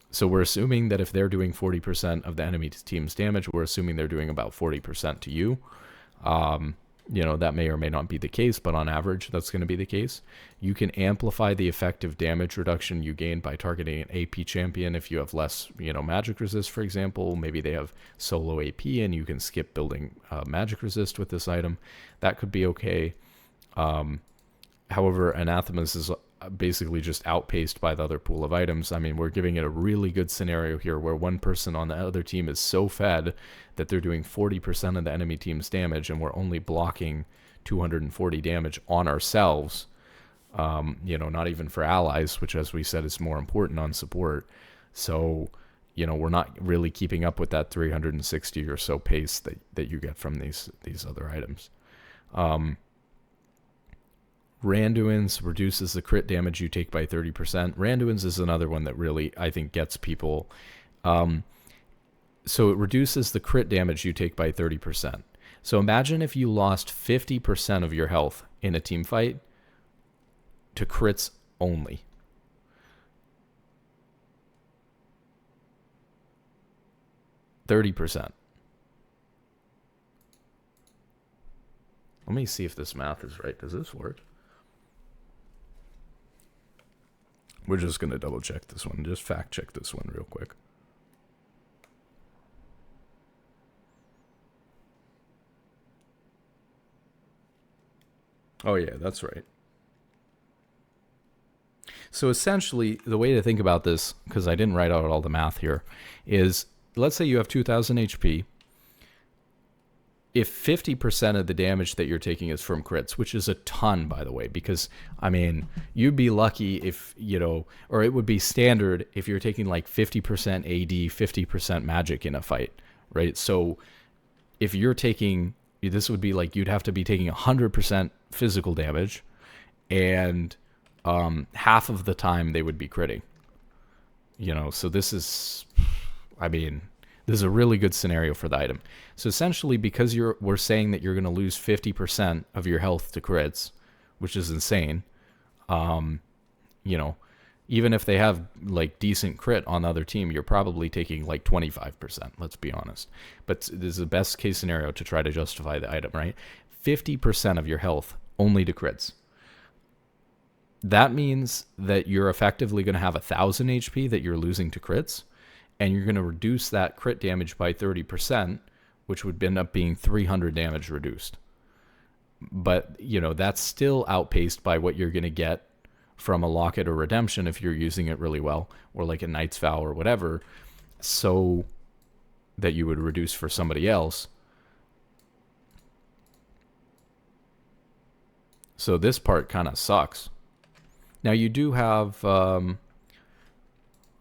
[SPEAKER 1] So we're assuming that if they're doing 40% of the enemy team's damage, we're assuming they're doing about 40% to you. That may or may not be the case, but on average, that's going to be the case. You can amplify the effective damage reduction you gain by targeting an AP champion if you have less, magic resist, for example. Maybe they have solo AP and you can skip building magic resist with this item. That could be okay. However, Anathemas is basically just outpaced by the other pool of items. I mean, we're giving it a really good scenario here where one person on the other team is so fed that they're doing 40% of the enemy team's damage, and we're only blocking 240 damage on ourselves. Not even for allies, which, as we said, is more important on support. So, we're not really keeping up with that 360 or so pace that you get from these other items. Randuin's reduces the crit damage you take by 30%. Randuin's is another one that really, I think, gets people. So it reduces the crit damage you take by 30%. So imagine if you lost 50% of your health in a team fight to crits only. %. Let me see if this math is right. Does this work? We're just going to double check this one. Just fact check this one real quick. Oh yeah, that's right. So essentially, the way to think about this, because I didn't write out all the math here, is let's say you have 2,000 HP. If 50% of the damage that you're taking is from crits, which is a ton, by the way, because, I mean, you'd be lucky if, you know, or it would be standard if you're taking like 50% AD, 50% magic in a fight, right? So if you're taking, this would be like you'd have to be taking 100% physical damage, and half of the time they would be critting. You know, so this is, I mean, this is a really good scenario for the item. So essentially, because we're saying that you're going to lose 50% of your health to crits, which is insane. You know, even if they have like decent crit on the other team, you're probably taking like 25%, let's be honest. But this is the best case scenario to try to justify the item, right? 50% of your health only to crits. That means that you're effectively going to have 1,000 HP that you're losing to crits, and you're going to reduce that crit damage by 30%, which would end up being 300 damage reduced. But, you know, that's still outpaced by what you're going to get from a Locket or Redemption if you're using it really well, or like a Knight's Vow or whatever, so that you would reduce for somebody else. So this part kind of sucks. Now you do have, I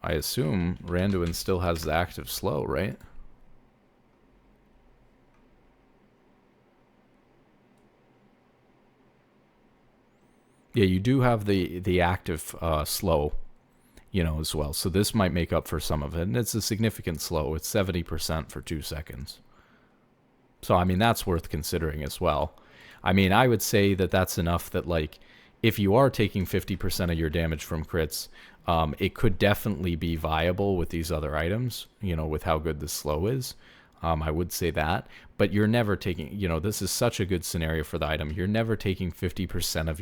[SPEAKER 1] assume Randuin still has the active slow, right? Yeah, you do have the active slow, you know, as well. So this might make up for some of it. And it's a significant slow. It's 70% for 2 seconds. So, I mean, that's worth considering as well. I mean, I would say that that's enough that, like, if you are taking 50% of your damage from crits, it could definitely be viable with these other items, you know, with how good the slow is. I would say that. But you're never taking, you know, this is such a good scenario for the item. You're never taking 50% of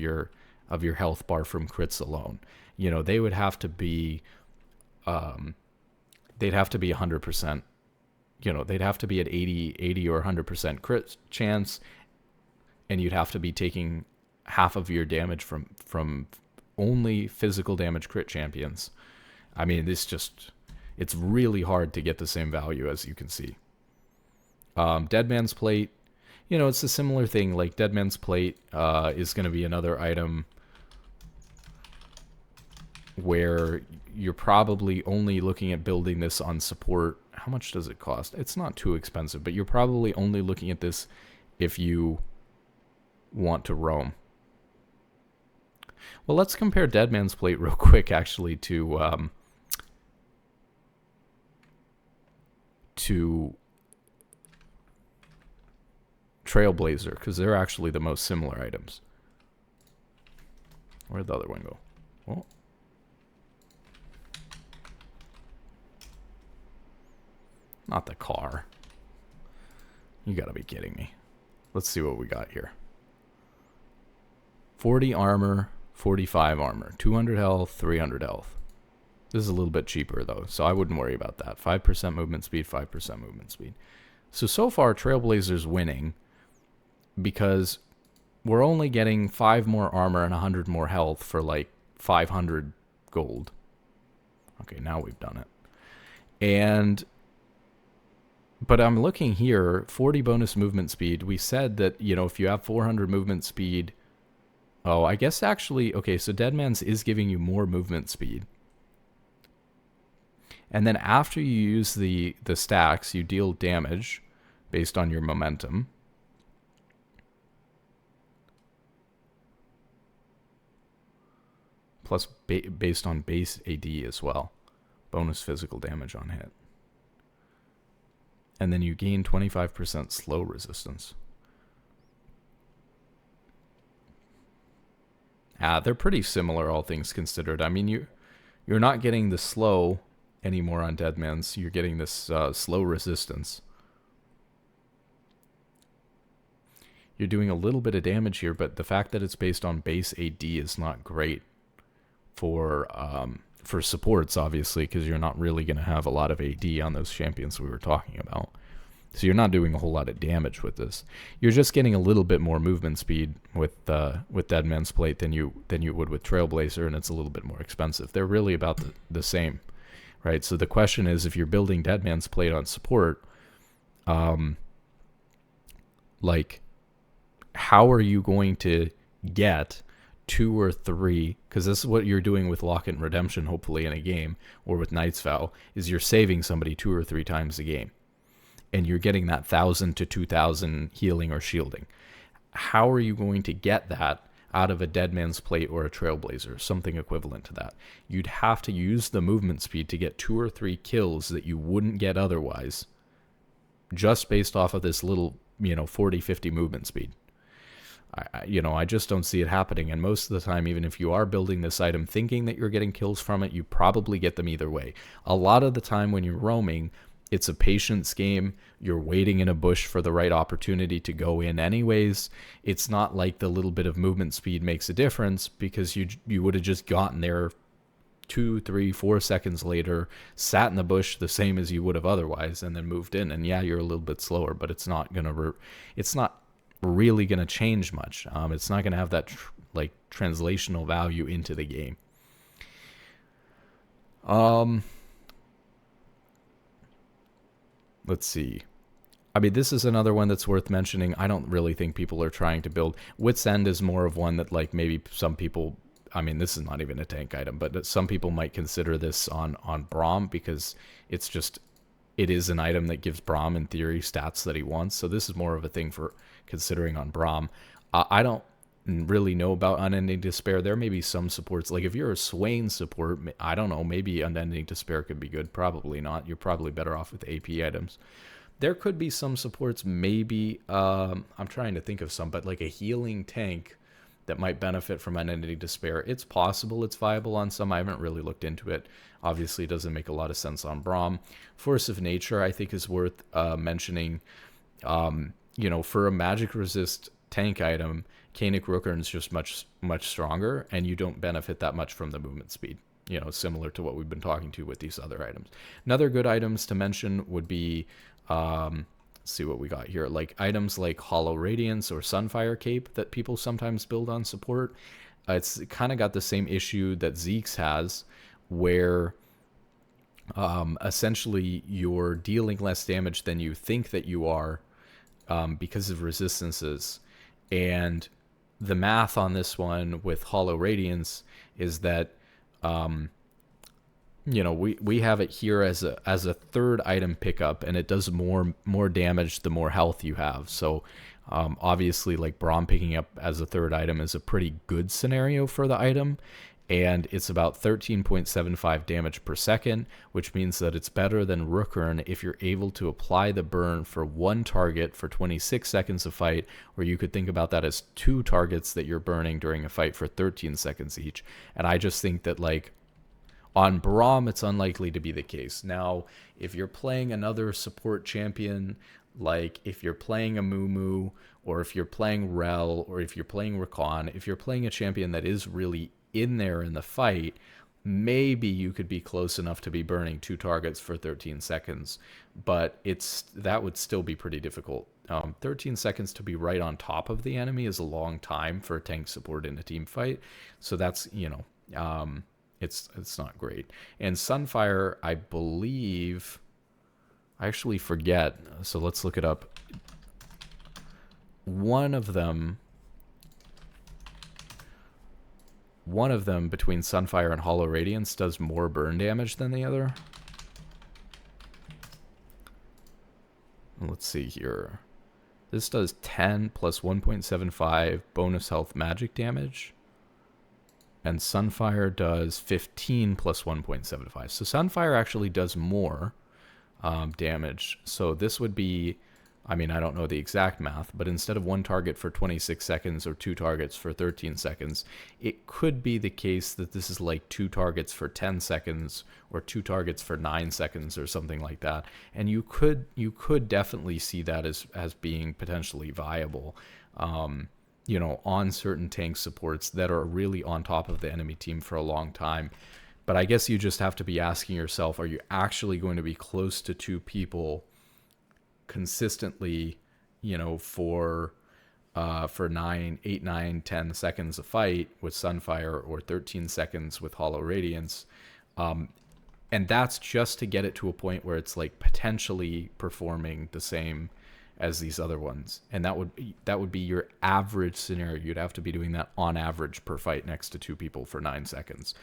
[SPEAKER 1] your health bar from crits alone. You know, they would have to be, they'd have to be 100%, you know, they'd have to be at 80 or 100% crit chance, and you'd have to be taking half of your damage from only physical damage crit champions. I mean, it's really hard to get the same value, as you can see. Deadman's Plate, you know, it's a similar thing. Like, Deadman's Plate is going to be another item where you're probably only looking at building this on support. How much does it cost? It's not too expensive, but you're probably only looking at this if you want to roam. Well, let's compare Deadman's Plate real quick, actually, to Trailblazer, because they're actually the most similar items. Where'd the other one go? Oh. Not the car. You gotta be kidding me. Let's see what we got here. 40 armor, 45 armor, 200 health, 300 health. This is a little bit cheaper, though, so I wouldn't worry about that. 5% movement speed, 5% movement speed. So far, Trailblazer's winning because we're only getting 5 more armor and 100 more health for, like, 500 gold. Okay, now we've done it. But I'm looking here, 40 bonus movement speed. We said that, you know, if you have 400 movement speed... Oh, I guess actually... Okay, so Deadman's is giving you more movement speed. And then after you use the stacks, you deal damage based on your momentum. plus based on base AD as well. Bonus physical damage on hit. And then you gain 25% slow resistance. They're pretty similar, all things considered. I mean, you're not getting the slow anymore on Deadman's. You're getting this slow resistance. You're doing a little bit of damage here, but the fact that it's based on base AD is not great for supports, obviously, because you're not really going to have a lot of AD on those champions we were talking about. So you're not doing a whole lot of damage with this. You're just getting a little bit more movement speed with Deadman's Plate than you would with Trailblazer, and it's a little bit more expensive. They're really about the same, right? So the question is, if you're building Deadman's Plate on support, like, how are you going to get 2 or 3, because this is what you're doing with Locket and Redemption, hopefully, in a game, or with Knight's Vow, is you're saving somebody 2 or 3 times a game. And you're getting that 1,000 to 2,000 healing or shielding. How are you going to get that out of a Deadman's Plate or a Trailblazer, something equivalent to that? You'd have to use the movement speed to get 2 or 3 kills that you wouldn't get otherwise, just based off of this little, 40, 50 movement speed. I just don't see it happening. And most of the time, even if you are building this item thinking that you're getting kills from it, you probably get them either way. A lot of the time when you're roaming, it's a patience game. You're waiting in a bush for the right opportunity to go in anyways. It's not like the little bit of movement speed makes a difference, because you would have just gotten there 2, 3, 4 seconds later, sat in the bush the same as you would have otherwise, and then moved in. And yeah, you're a little bit slower, but it's not really gonna change much. It's not gonna have that translational value into the game. Let's see. I mean, this is another one that's worth mentioning. I don't really think people are trying to build. Wit's End is more of one that, like, maybe some people, I mean, this is not even a tank item, but some people might consider this on Braum, because it is an item that gives Braum, in theory, stats that he wants. So this is more of a thing for considering on Braum. I don't really know about Unending Despair. There may be some supports. Like, if you're a Swain support, I don't know, maybe Unending Despair could be good. Probably not. You're probably better off with AP items. There could be some supports, maybe, I'm trying to think of some, but like a healing tank that might benefit from Unending Despair. It's possible it's viable on some. I haven't really looked into it. Obviously, it doesn't make a lot of sense on Braum. Force of Nature, I think, is worth mentioning. For a magic resist tank item, Kaenic Rookern is just much stronger, and you don't benefit that much from the movement speed. Similar to what we've been talking to with these other items. Another good items to mention would be, let's see what we got here, like items like Hollow Radiance or Sunfire Cape that people sometimes build on support. It's kind of got the same issue that Zeke's has, where essentially you're dealing less damage than you think that you are, because of resistances. And the math on this one with Hollow Radiance is that we have it here as a third item pickup, and it does more damage the more health you have. So obviously, like, Braum picking up as a third item is a pretty good scenario for the item, and it's about 13.75 damage per second, which means that it's better than Rookern if you're able to apply the burn for one target for 26 seconds of fight, or you could think about that as 2 targets that you're burning during a fight for 13 seconds each. And I just think that, like, on Braum, it's unlikely to be the case. Now, if you're playing another support champion, like if you're playing a Mumu, or if you're playing Rel, or if you're playing Rakan, if you're playing a champion that is really in there in the fight, maybe you could be close enough to be burning 2 targets for 13 seconds, but that would still be pretty difficult. 13 seconds to be right on top of the enemy is a long time for a tank support in a team fight, so that's, it's not great. And Sunfire, I believe, I actually forget, so let's look it up. One of them between Sunfire and Hollow Radiance does more burn damage than the other. Let's see here. This does 10 plus 1.75 bonus health magic damage. and Sunfire does 15 plus 1.75. So Sunfire actually does more damage. So this would be, I mean, I don't know the exact math, but instead of one target for 26 seconds or two targets for 13 seconds, it could be the case that this is like two targets for 10 seconds or two targets for 9 seconds or something like that. And you could definitely see that as being potentially viable, you know, on certain tank supports that are really on top of the enemy team for a long time. But I guess you just have to be asking yourself, are you actually going to be close to two people consistently, you know, for 9, 8, 9, 10 seconds a fight with Sunfire, or 13 seconds with Hollow Radiance, and that's just to get it to a point where it's like potentially performing the same as these other ones. And that would be your average scenario. You'd have to be doing that on average per fight next to two people for 9 seconds.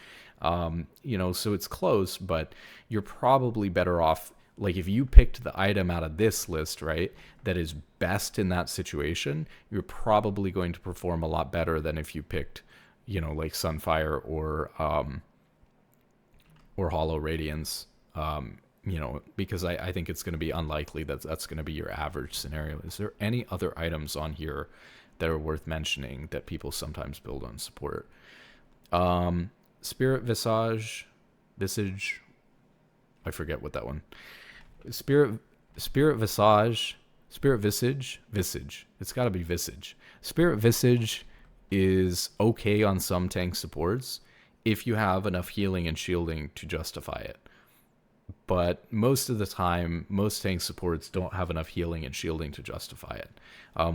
[SPEAKER 1] You know, so it's close, but you're probably better off, like if you picked the item out of this list, right, that is best in that situation, you're probably going to perform a lot better than if you picked, you know, like Sunfire or Hollow Radiance, you know, because I think it's going to be unlikely that that's going to be your average scenario. Is there any other items on here that are worth mentioning that people sometimes build on support? Spirit Visage, I forget what that one. Spirit Visage. It's got to be Visage. Spirit Visage is okay on some tank supports if you have enough healing and shielding to justify it. But most of the time, most tank supports don't have enough healing and shielding to justify it.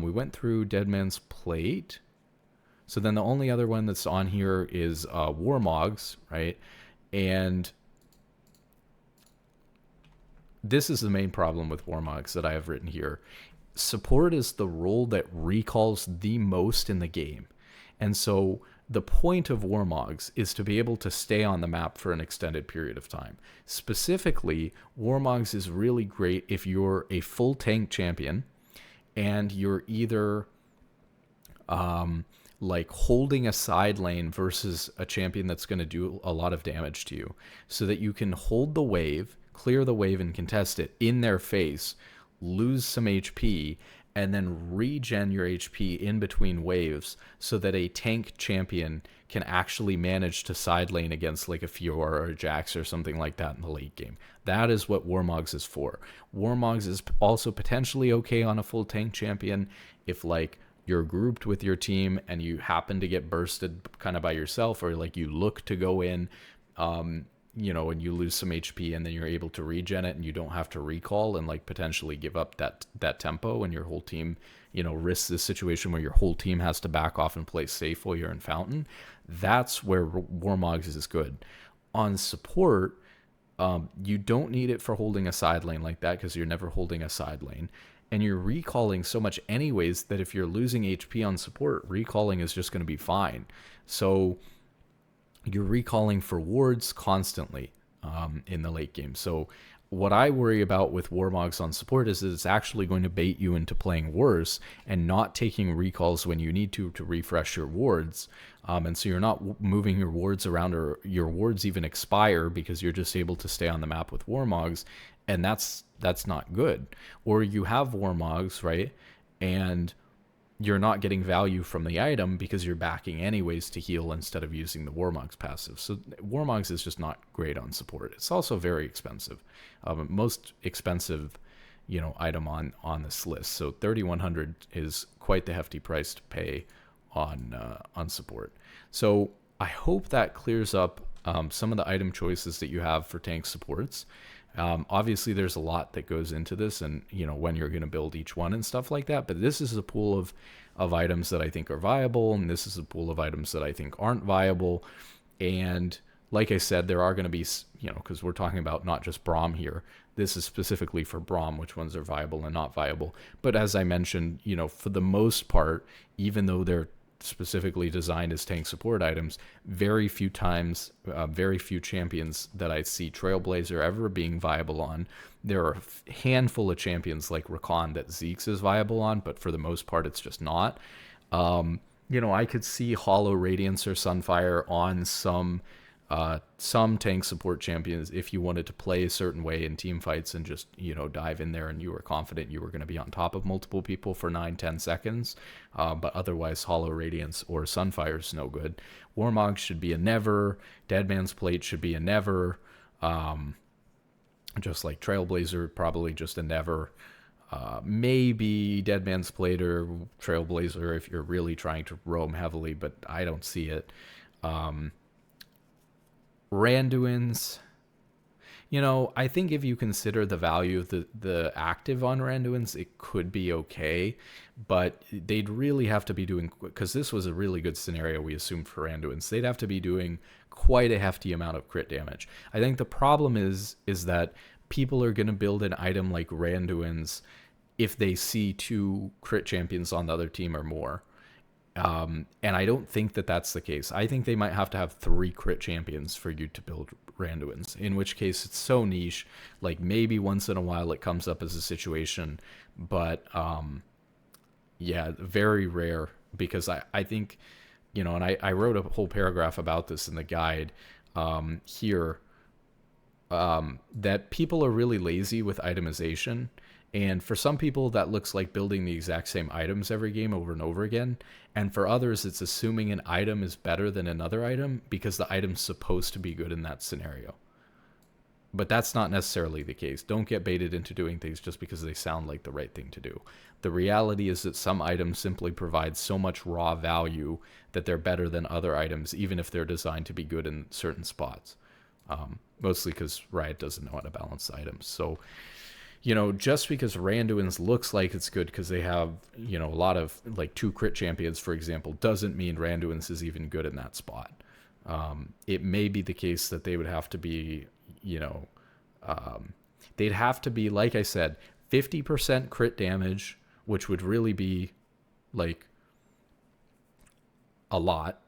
[SPEAKER 1] We went through Deadman's Plate. So then the only other one that's on here is Warmogs, right? And this is the main problem with Warmogs that I have written here. Support is the role that recalls the most in the game. And so the point of Warmogs is to be able to stay on the map for an extended period of time. Specifically, Warmogs is really great if you're a full tank champion and you're either like holding a side lane versus a champion that's going to do a lot of damage to you, so that you can hold the wave, clear the wave and contest it in their face, lose some HP, and then regen your HP in between waves, so that a tank champion can actually manage to side lane against like a Fiora or a Jax or something like that in the late game. That is what Warmogs is for. Warmogs is also potentially okay on a full tank champion if like you're grouped with your team and you happen to get bursted kind of by yourself, or like you look to go in, you know, and you lose some HP and then you're able to regen it and you don't have to recall and like potentially give up that tempo, and your whole team, you know, risks this situation where your whole team has to back off and play safe while you're in Fountain. That's where Warmogs is good. On support, you don't need it for holding a side lane like that, because you're never holding a side lane. And you're recalling so much anyways that if you're losing HP on support, recalling is just going to be fine. So you're recalling for wards constantly in the late game. So what I worry about with Warmogs on support is that it's actually going to bait you into playing worse and not taking recalls when you need to refresh your wards. And so you're not moving your wards around, or your wards even expire because you're just able to stay on the map with Warmogs. And that's not good. Or you have Warmogs, right? And you're not getting value from the item because you're backing anyways to heal instead of using the Warmogs passive. So Warmogs is just not great on support. It's also very expensive. Most expensive, you know, item on this list. So 3,100 is quite the hefty price to pay on support. So I hope that clears up some of the item choices that you have for tank supports. Obviously there's a lot that goes into this, and you know, when you're going to build each one and stuff like that, but this is a pool of items that I think are viable, and this is a pool of items that I think aren't viable. And like I said, there are going to be, you know, because we're talking about not just Braum here, this is specifically for Braum, which ones are viable and not viable. But as I mentioned, you know, for the most part, even though they're specifically designed as tank support items, very few times, very few champions that I see Trailblazer ever being viable on. There are a handful of champions like Rookern that Zeke's is viable on, but for the most part, it's just not. you know, I could see Hollow Radiance or Sunfire on some tank support champions if you wanted to play a certain way in team fights and just, you know, dive in there and you were confident you were going to be on top of multiple people for 9-10 seconds. But otherwise, Hollow Radiance or Sunfire is no good. Warmogs should be a never. Deadman's Plate should be a never. Just like Trailblazer, probably just a never. Maybe Deadman's Plate or Trailblazer if you're really trying to roam heavily, but I don't see it. Randuins, you know, I think if you consider the value of the active on Randuins, it could be okay, but they'd really have to be doing, because this was a really good scenario we assumed for Randuins, they'd have to be doing quite a hefty amount of crit damage. I think the problem is that people are going to build an item like Randuins if they see 2 crit champions on the other team or more. And I don't think that that's the case. I think they might have to have 3 crit champions for you to build Randuins, in which case it's so niche. Like, maybe once in a while it comes up as a situation, but yeah, very rare, because I think, you know, and I wrote a whole paragraph about this in the guide here, that people are really lazy with itemization. And for some people, that looks like building the exact same items every game over and over again. And for others, it's assuming an item is better than another item because the item's supposed to be good in that scenario. But that's not necessarily the case. Don't get baited into doing things just because they sound like the right thing to do. The reality is that some items simply provide so much raw value that they're better than other items, even if they're designed to be good in certain spots. Mostly because Riot doesn't know how to balance items. So, you know, just because Randuin's looks like it's good because they have, you know, a lot of, like, 2 crit champions, for example, doesn't mean Randuin's is even good in that spot. It may be the case that they would have to be, you know, they'd have to be, like I said, 50% crit damage, which would really be, like, a lot.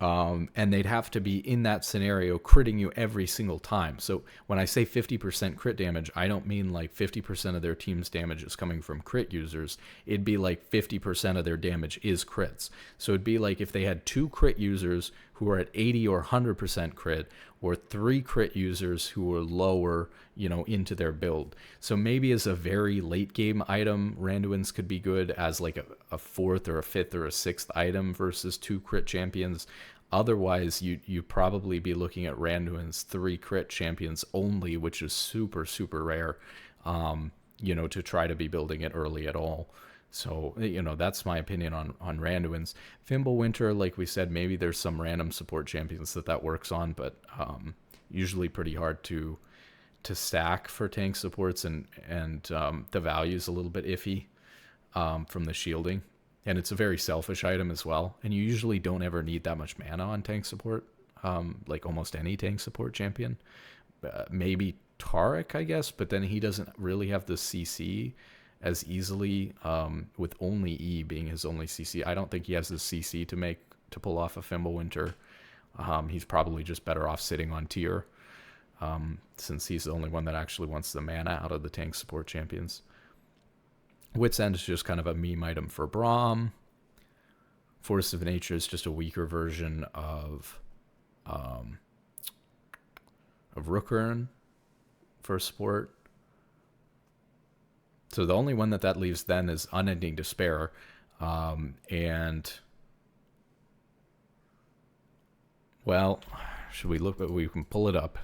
[SPEAKER 1] And they'd have to be in that scenario critting you every single time. So when I say 50% crit damage, I don't mean like 50% of their team's damage is coming from crit users. It'd be like 50% of their damage is crits. So it'd be like if they had 2 crit users who are at 80 or 100% crit, or 3 crit users who were lower, you know, into their build. So maybe as a very late game item, Randuins could be good as like a 4th or a 5th or a 6th item versus 2 crit champions. Otherwise, you probably be looking at Randuin's 3 crit champions only, which is super, super rare, you know, to try to be building it early at all. So, you know, that's my opinion on Randuins. Fimblewinter, like we said, maybe there's some random support champions that works on, but usually pretty hard to stack for tank supports, and the value's a little bit iffy from the shielding. And it's a very selfish item as well. And you usually don't ever need that much mana on tank support, like almost any tank support champion. Maybe Taric, I guess, but then he doesn't really have the CC as easily, with only E being his only CC. I don't think he has the CC to pull off a Fimblewinter. He's probably just better off sitting on tier, since he's the only one that actually wants the mana out of the tank support champions. Wit's End is just kind of a meme item for Braum. Force of Nature is just a weaker version of Rookern for support. So the only one that leaves then is Unending Despair. And, well, should we look? We can pull it up.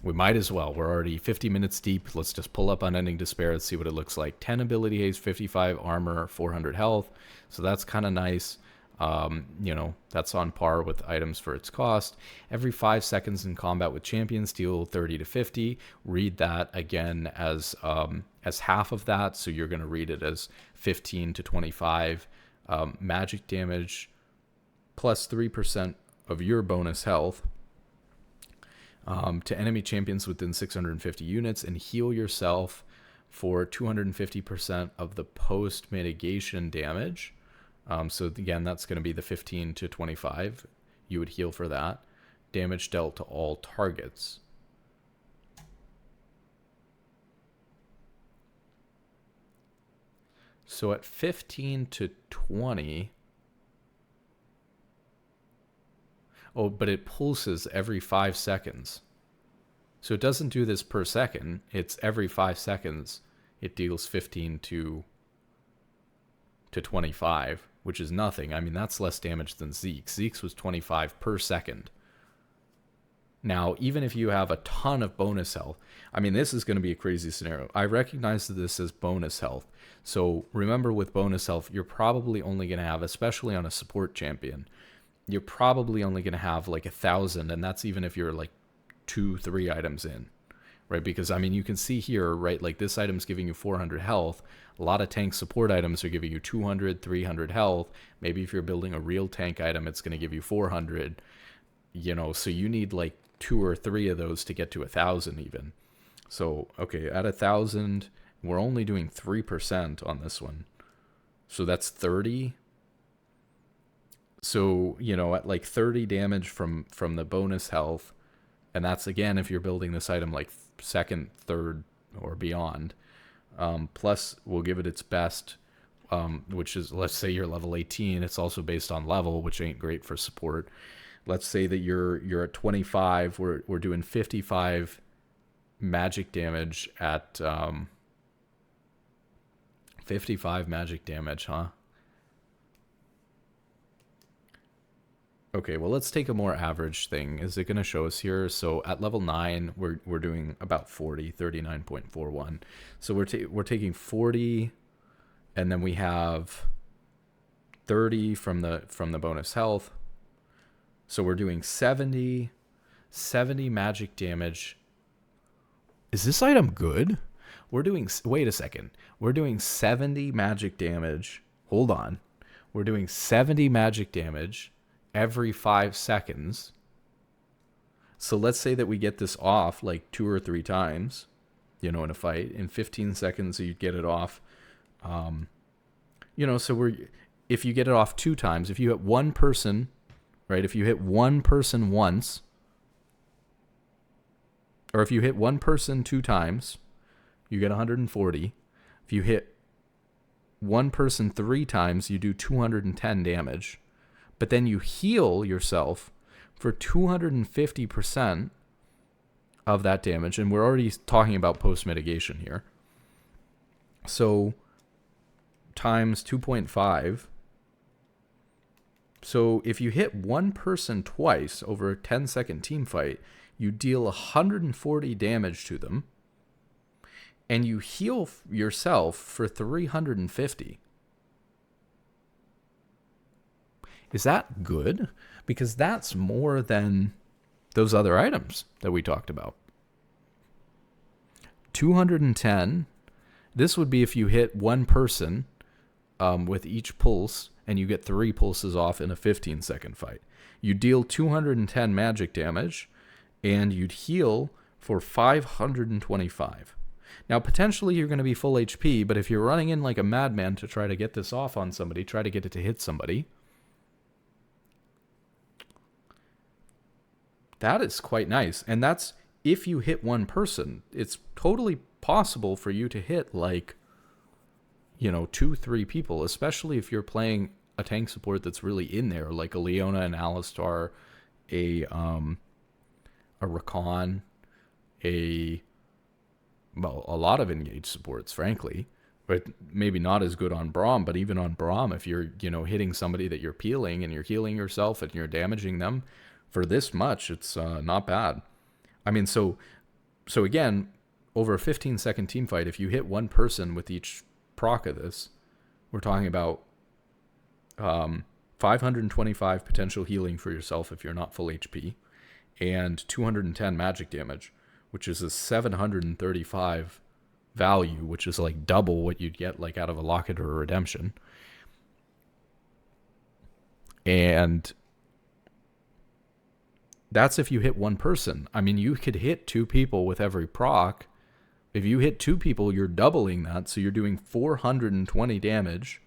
[SPEAKER 1] We might as well. We're already 50 minutes deep. Let's just pull up Unending Despair and see what it looks like. 10 ability haste, 55 armor, 400 health. So that's kind of nice. You know, that's on par with items for its cost. Every 5 seconds in combat with champions, deal 30 to 50. Read that again as half of that. So you're going to read it as 15 to 25 magic damage plus 3% of your bonus health. To enemy champions within 650 units, and heal yourself for 250% of the post mitigation damage. So again, that's going to be the 15 to 25. You would heal for that. Damage dealt to all targets. So at 15 to 20... Oh, but it pulses every 5 seconds. So it doesn't do this per second. It's every 5 seconds it deals 15 to 25, which is nothing. I mean, that's less damage than Zeke's. Zeke's was 25 per second. Now, even if you have a ton of bonus health, I mean, this is going to be a crazy scenario. I recognize that this is bonus health. So remember, with bonus health, you're probably only going to have, especially on a support champion, you're probably only going to have like 1,000, and that's even if you're like 2-3 items in, right? Because, I mean, you can see here, right, like this item's giving you 400 health. A lot of tank support items are giving you 200, 300 health. Maybe if you're building a real tank item, it's going to give you 400, you know, so you need like 2 or 3 of those to get to 1,000 even. So, okay, at 1,000, we're only doing 3% on this one. So that's 30. So, you know, at like 30 damage from the bonus health, and that's, again, if you're building this item like second, third, or beyond. Plus, we'll give it its best, which is, let's say you're level 18. It's also based on level, which ain't great for support. Let's say that you're at 25. We're doing 55 magic damage at 55 magic damage, huh? Okay, well, let's take a more average thing. Is it going to show us here? So at level 9, we're doing about 40, 39.41. So we're taking 40, and then we have 30 from the bonus health. So we're doing 70 magic damage. Is this item good? Wait a second. We're doing 70 magic damage. Hold on. We're doing 70 magic damage every 5 seconds. So let's say that we get this off like 2 or 3 times, you know, in a fight. In 15 seconds, you'd get it off. You know, so if you get it off 2 times, if you hit one person, right? If you hit one person once, or if you hit one person 2 times, you get 140. If you hit one person 3 times, you do 210 damage. But then you heal yourself for 250% of that damage. And we're already talking about post-mitigation here. So times 2.5. So if you hit one person twice over a 10-second team fight, you deal 140 damage to them. And you heal yourself for 350. Is that good? Because that's more than those other items that we talked about. 210. This would be if you hit one person with each pulse, and you get 3 pulses off in a 15-second fight. You deal 210 magic damage, and you'd heal for 525. Now, potentially you're going to be full HP, but if you're running in like a madman to try to get this off on somebody, try to get it to hit somebody, that is quite nice. And that's if you hit one person. It's totally possible for you to hit like, you know, 2-3 people, especially if you're playing a tank support that's really in there, like a Leona and Alistar, a Rakan, a lot of engaged supports, frankly, but maybe not as good on Braum. But even on Braum, if you're, you know, hitting somebody that you're peeling and you're healing yourself and you're damaging them for this much, it's not bad. I mean, so again, over a 15-second team fight, if you hit one person with each proc of this, we're talking about 525 potential healing for yourself if you're not full HP, and 210 magic damage, which is a 735 value, which is like double what you'd get like out of a Locket or a Redemption. And that's if you hit one person. I mean, you could hit 2 people with every proc. If you hit 2 people, you're doubling that, so you're doing 420 damage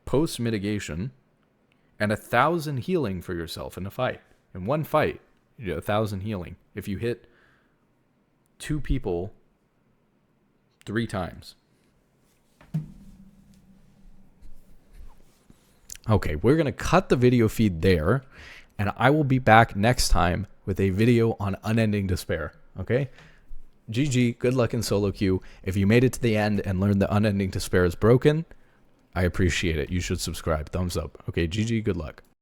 [SPEAKER 1] post-mitigation and 1,000 healing for yourself in a fight. In one fight, you get 1,000 healing if you hit 2 people 3 times. Okay, we're going to cut the video feed there, and I will be back next time with a video on Unending Despair. Okay? GG, good luck in solo queue. If you made it to the end and learned that Unending Despair is broken, I appreciate it. You should subscribe. Thumbs up. Okay, GG, good luck.